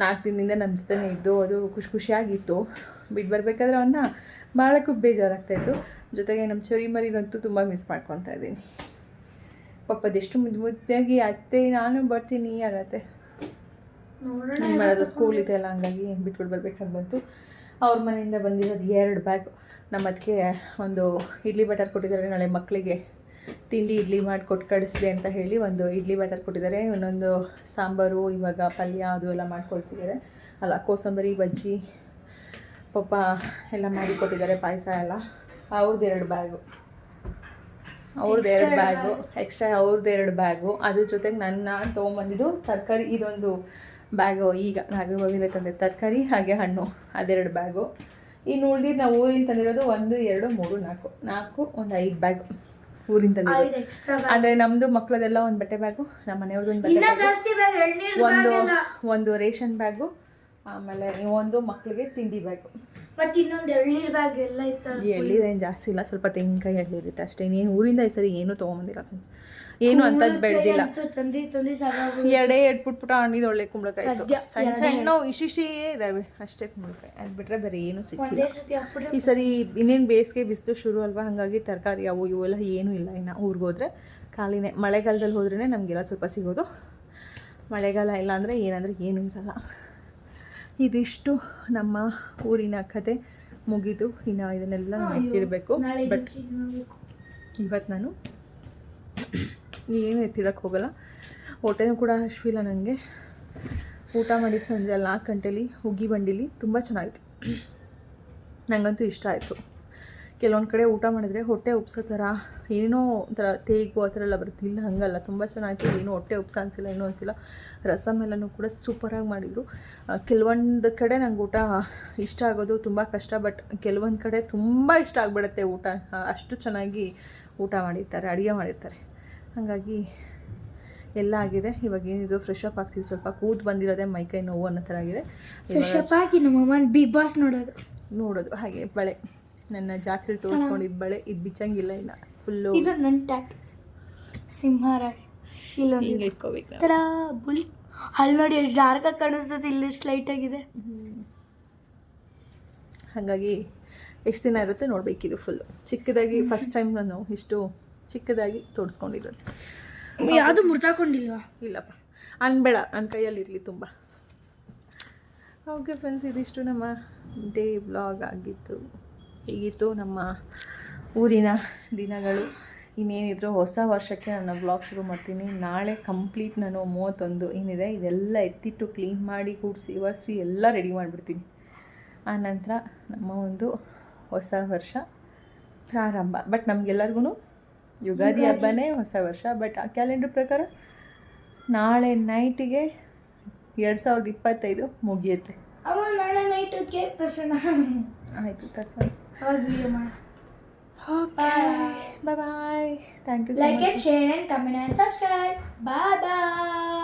4 ದಿನದಿಂದ ನಮ್ಮ ಜೊತೆನೇ ಇದ್ದು ಅದು ಖುಷಿಯಾಗಿತ್ತು. ಬಿಟ್ಟು ಬರಬೇಕಾದ್ರೆ ಅವನ್ನ ಭಾಳಕ್ಕೂ ಬೇಜಾರಾಗ್ತಾಯಿತ್ತು. ಜೊತೆಗೆ ನಮ್ಮ ಚರಿಮರಿಗಂತೂ ತುಂಬ ಮಿಸ್ ಮಾಡ್ಕೊತಾ ಇದ್ದೀನಿ. ಪಾಪ ಅದೆಷ್ಟು ಮುದ್ದಾಗಿ ಅತ್ತೆ ನಾನು ಬರ್ತೀನಿ ಆಗತ್ತೆ. ಏನು ಮಾಡೋದು, ಸ್ಕೂಲ್ ಇದೆಯಲ್ಲ, ಹಂಗಾಗಿ ಬಿಟ್ಬಿಟ್ಟು ಬರ್ಬೇಕಾಗಿ ಬಂತು. ಅವ್ರ ಮನೆಯಿಂದ ಬಂದಿರೋದು 2 ಬ್ಯಾಗ್. ನಮ್ಮ ಅದಕ್ಕೆ ಒಂದು ಇಡ್ಲಿ ಬ್ಯಾಟರ್ ಕೊಟ್ಟಿದ್ದಾರೆ, ನಾಳೆ ಮಕ್ಕಳಿಗೆ ತಿಂಡಿ ಇಡ್ಲಿ ಮಾಡಿಕೊಟ್ಟು ಕಳಿಸ್ಲಿ ಅಂತ ಹೇಳಿ ಒಂದು ಇಡ್ಲಿ ಬ್ಯಾಟರ್ ಕೊಟ್ಟಿದ್ದಾರೆ. ಇನ್ನೊಂದು ಸಾಂಬಾರು, ಇವಾಗ ಪಲ್ಯ ಅದು ಎಲ್ಲ ಮಾಡಿಕೊಳ್ಸಿದ್ದಾರೆ. ಅಲ್ಲ, ಕೋಸಂಬರಿ, ಬಜ್ಜಿ ಪಾಪ ಎಲ್ಲ ಮಾಡಿ ಕೊಟ್ಟಿದ್ದಾರೆ, ಪಾಯಸ ಎಲ್ಲ. ಅವ್ರದ್ದು 2 ಬ್ಯಾಗು, ಎಕ್ಸ್ಟ್ರಾ ಅವ್ರದ್ದು 2 ಬ್ಯಾಗು. ಅದ್ರ ಜೊತೆಗೆ ನಾನು ತೊಗೊಂಬಂದಿದ್ದು ತರಕಾರಿ, ಇದೊಂದು ಬ್ಯಾಗು. ಈಗ ನಾಗರಬಾವಿಲೇ ತಂದೆ ತರಕಾರಿ ಹಾಗೆ ಹಣ್ಣು, ಅದು 2 ಬ್ಯಾಗು. ಇನ್ನು ಉಳಿದಿದ್ದು ನಾವು ಊರಿಂದ ತಂದಿರೋದು 1, 2, 3, 4 ಒಂದು 5 ಬ್ಯಾಗ್ ಊರಿಂದ ತಂದಿರೋದು. ಅಂದರೆ ನಮ್ಮದು ಮಕ್ಕಳದೆಲ್ಲ ಒಂದು ಬಟ್ಟೆ ಬ್ಯಾಗು, ನಮ್ಮ ಮನೆಯವ್ರದ್ದು ಒಂದು ಬಟ್ಟೆ ಬ್ಯಾಗು, ಒಂದು ರೇಷನ್ ಬ್ಯಾಗು, ಆಮೇಲೆ ಒಂದು ಮಕ್ಕಳಿಗೆ ತಿಂಡಿ ಬ್ಯಾಗು, ಮತ್ತೆ ಇನ್ನೊಂದು ಎಳ್ನೀರು ಬ್ಯಾಗ್ ಎಲ್ಲ ಇತ್ತು. ಎಳ್ನೀರೇನು ಜಾಸ್ತಿ ಇಲ್ಲ, ಸ್ವಲ್ಪ ತೆಂಗಿನಕಾಯಿ ಎಳ್ನೀರಿರುತ್ತೆ ಅಷ್ಟೇ. ಇನ್ನೇನು ಊರಿಂದ ಈ ಸರಿ ಏನೂ ತೊಗೊಂಬಂದಿಲ್ಲ ಫ್ರೆಂಡ್ಸ್, ಏನು ಅಂಥದ್ದು ಬೆಳೆದಿಲ್ಲ. ಎರಡೇ 2 ಪುಟ್ಟ ಹಣ್ಣಿದ್ದು ಒಳ್ಳೆ ಕುಂಬಳಕಾಯಿ ಇತ್ತು. ಸಣ್ಣ ಇಷ್ಟಿಷ್ಟೇ ಇದ್ದಾವೆ ಅಷ್ಟೇ ಕುಂಬಳಕಾಯಿ, ಅದು ಬಿಟ್ಟರೆ ಬೇರೆ ಏನೂ ಸಿಕ್ಕಿಲ್ಲ. ಈ ಸರಿ ಇನ್ನೇನು ಬೇಸಿಗೆ ಬಿಸಿಲು ಶುರು ಅಲ್ವಾ, ಹಾಗಾಗಿ ತರಕಾರಿ ಅವು ಇವೆಲ್ಲ ಏನೂ ಇಲ್ಲ. ಇನ್ನು ಊರಿಗೆ ಹೋದರೆ ಖಾಲಿನೇ. ಮಳೆಗಾಲದಲ್ಲಿ ಹೋದ್ರೇ ನಮಗೆಲ್ಲ ಸ್ವಲ್ಪ ಸಿಗೋದು. ಮಳೆಗಾಲ ಇಲ್ಲ ಅಂದರೆ ಏನೂ ಇರಲ್ಲ. ಇದಿಷ್ಟು ನಮ್ಮ ಊರಿನ ಕತೆ ಮುಗಿದು. ಇನ್ನು ಇದನ್ನೆಲ್ಲ ಎತ್ತಿಡಬೇಕು. ಬಟ್ ಇವತ್ತು ನಾನು ಏನು ಎತ್ತಿಡಕ್ಕೆ ಹೋಗಲ್ಲ. ಹೊಟ್ಟೆನೂ ಕೂಡ ಹಶ್ವಿಲ್ಲ ನನಗೆ. ಊಟ ಮಾಡಿದ್ದು ಸಂಜೆ 4 ಗಂಟೆಲಿ ಹುಗ್ಗಿ ಬಂಡಿಲಿ, ತುಂಬ ಚೆನ್ನಾಗಿತ್ತು. ನನಗಂತೂ ಇಷ್ಟ ಆಯಿತು. ಕೆಲವೊಂದು ಕಡೆ ಊಟ ಮಾಡಿದ್ರೆ ಹೊಟ್ಟೆ ಉಪ್ಸೋ ಥರ ಏನೋ ಒಂಥರ ತೇಗು ಆ ಥರ ಎಲ್ಲ ಬರುತ್ತೆ. ಇಲ್ಲ ಹಂಗಲ್ಲ, ತುಂಬ ಚೆನ್ನಾಗಿತ್ತು. ಏನೂ ಹೊಟ್ಟೆ ಉಪ್ಸ ಅನಿಸಿಲ್ಲ, ಏನೂ ಅನಿಸಿಲ್ಲ. ರಸಮ್ ಎಲ್ಲನೂ ಕೂಡ ಸೂಪರಾಗಿ ಮಾಡಿದರು. ಕೆಲವೊಂದು ಕಡೆ ನಂಗೆ ಊಟ ಇಷ್ಟ ಆಗೋದು ತುಂಬ ಕಷ್ಟ, ಬಟ್ ಕೆಲವೊಂದು ಕಡೆ ತುಂಬ ಇಷ್ಟ ಆಗಿಬಿಡುತ್ತೆ ಊಟ. ಅಷ್ಟು ಚೆನ್ನಾಗಿ ಊಟ ಮಾಡಿರ್ತಾರೆ, ಅಡುಗೆ ಮಾಡಿರ್ತಾರೆ. ಹಾಗಾಗಿ ಎಲ್ಲ ಆಗಿದೆ. ಇವಾಗ ಏನಿದ್ರು ಫ್ರೆಶ್ ಅಪ್ ಆಗ್ತೀವಿ. ಸ್ವಲ್ಪ ಕೂತು ಬಂದಿರೋದೇ ಮೈಕೈ ನೋವು ಅನ್ನೋ ಥರ ಆಗಿದೆ. ಫ್ರೆಶ್ ಅಪ್ ಆಗಿ ನಮ್ಮಮ್ಮನ ಬಿಗ್ ಬಾಸ್ ನೋಡೋದು. ಹಾಗೆ ಬಳೆ, ನನ್ನ ಜಾತ್ರೆ ತೋರಿಸ್ಕೊಂಡಿದ್ದು ಬಳೆ, ಇದು ಬಿಚ್ಚಂಗಿಲ್ಲ. ಇಲ್ಲ ಫುಲ್ಲು ಇದು ನನ್ನ ಟ್ಯಾಕ್ ಸಿಂಹರಾಜ್. ಇಲ್ಲೊಂದು ಹಿಂಗೆ ಇಟ್ಕೋಬೇಕು. ಥರ ಬುಲ್ ಅಲ್ಲಿ ನೋಡಿ ಎಷ್ಟು ಜಾರ್ಕ ಕಾಣಿಸ್ತದೆ, ಇಲ್ಲಿ ಎಷ್ಟು ಲೈಟ್ ಆಗಿದೆ. ಹಾಗಾಗಿ ಎಷ್ಟು ದಿನ ಇರುತ್ತೆ ನೋಡಬೇಕಿದು. ಫುಲ್ಲು ಚಿಕ್ಕದಾಗಿ ಫಸ್ಟ್ ಟೈಮ್ ನಾನು ಇಷ್ಟು ಚಿಕ್ಕದಾಗಿ ತೋರಿಸ್ಕೊಂಡಿರೋದು. ಯಾವುದು ಮುರ್ತಾಕೊಂಡಿಲ್ವಾ? ಇಲ್ಲಪ್ಪ, ಅನ್ಬೇಡ, ನನ್ನ ಕೈಯಲ್ಲಿ ಇರಲಿ ತುಂಬ. ಓಕೆ ಫ್ರೆಂಡ್ಸ್, ಇದಿಷ್ಟು ನಮ್ಮ ಡೇ ವ್ಲಾಗ್ ಆಗಿತ್ತು. ಹೀಗಿತ್ತು ನಮ್ಮ ಊರಿನ ದಿನಗಳು. ಇನ್ನೇನಿದ್ರು ಹೊಸ ವರ್ಷಕ್ಕೆ ನನ್ನ ವ್ಲಾಗ್ ಶುರು ಮಾಡ್ತೀನಿ. ನಾಳೆ ಕಂಪ್ಲೀಟ್ ನಾನು 31 ಏನಿದೆ ಇದೆಲ್ಲ ಎತ್ತಿಟ್ಟು ಕ್ಲೀನ್ ಮಾಡಿ ಕೂಡಿಸಿ ಒರೆಸಿ ಎಲ್ಲ ರೆಡಿ ಮಾಡಿಬಿಡ್ತೀನಿ. ಆನಂತರ ನಮ್ಮ ಒಂದು ಹೊಸ ವರ್ಷ ಪ್ರಾರಂಭ. ಬಟ್ ನಮಗೆಲ್ಲರಿಗೂ ಯುಗಾದಿ ಹಬ್ಬನೇ ಹೊಸ ವರ್ಷ. ಬಟ್ ಆ ಕ್ಯಾಲೆಂಡರ್ ಪ್ರಕಾರ ನಾಳೆ ನೈಟಿಗೆ 2025 ಮುಗಿಯುತ್ತೆ. ನಾಳೆ ನೈಟ್ ಕೇಕ್ ತರ್ಸೋಣ. ಆಯಿತು, ತರ್ಸೋಣ. ಅವಾಗ ವಿಡಿಯೋ ಮಾಡಿ. Bye bye. Thank you so much. Like and share and comment and subscribe. Bye bye.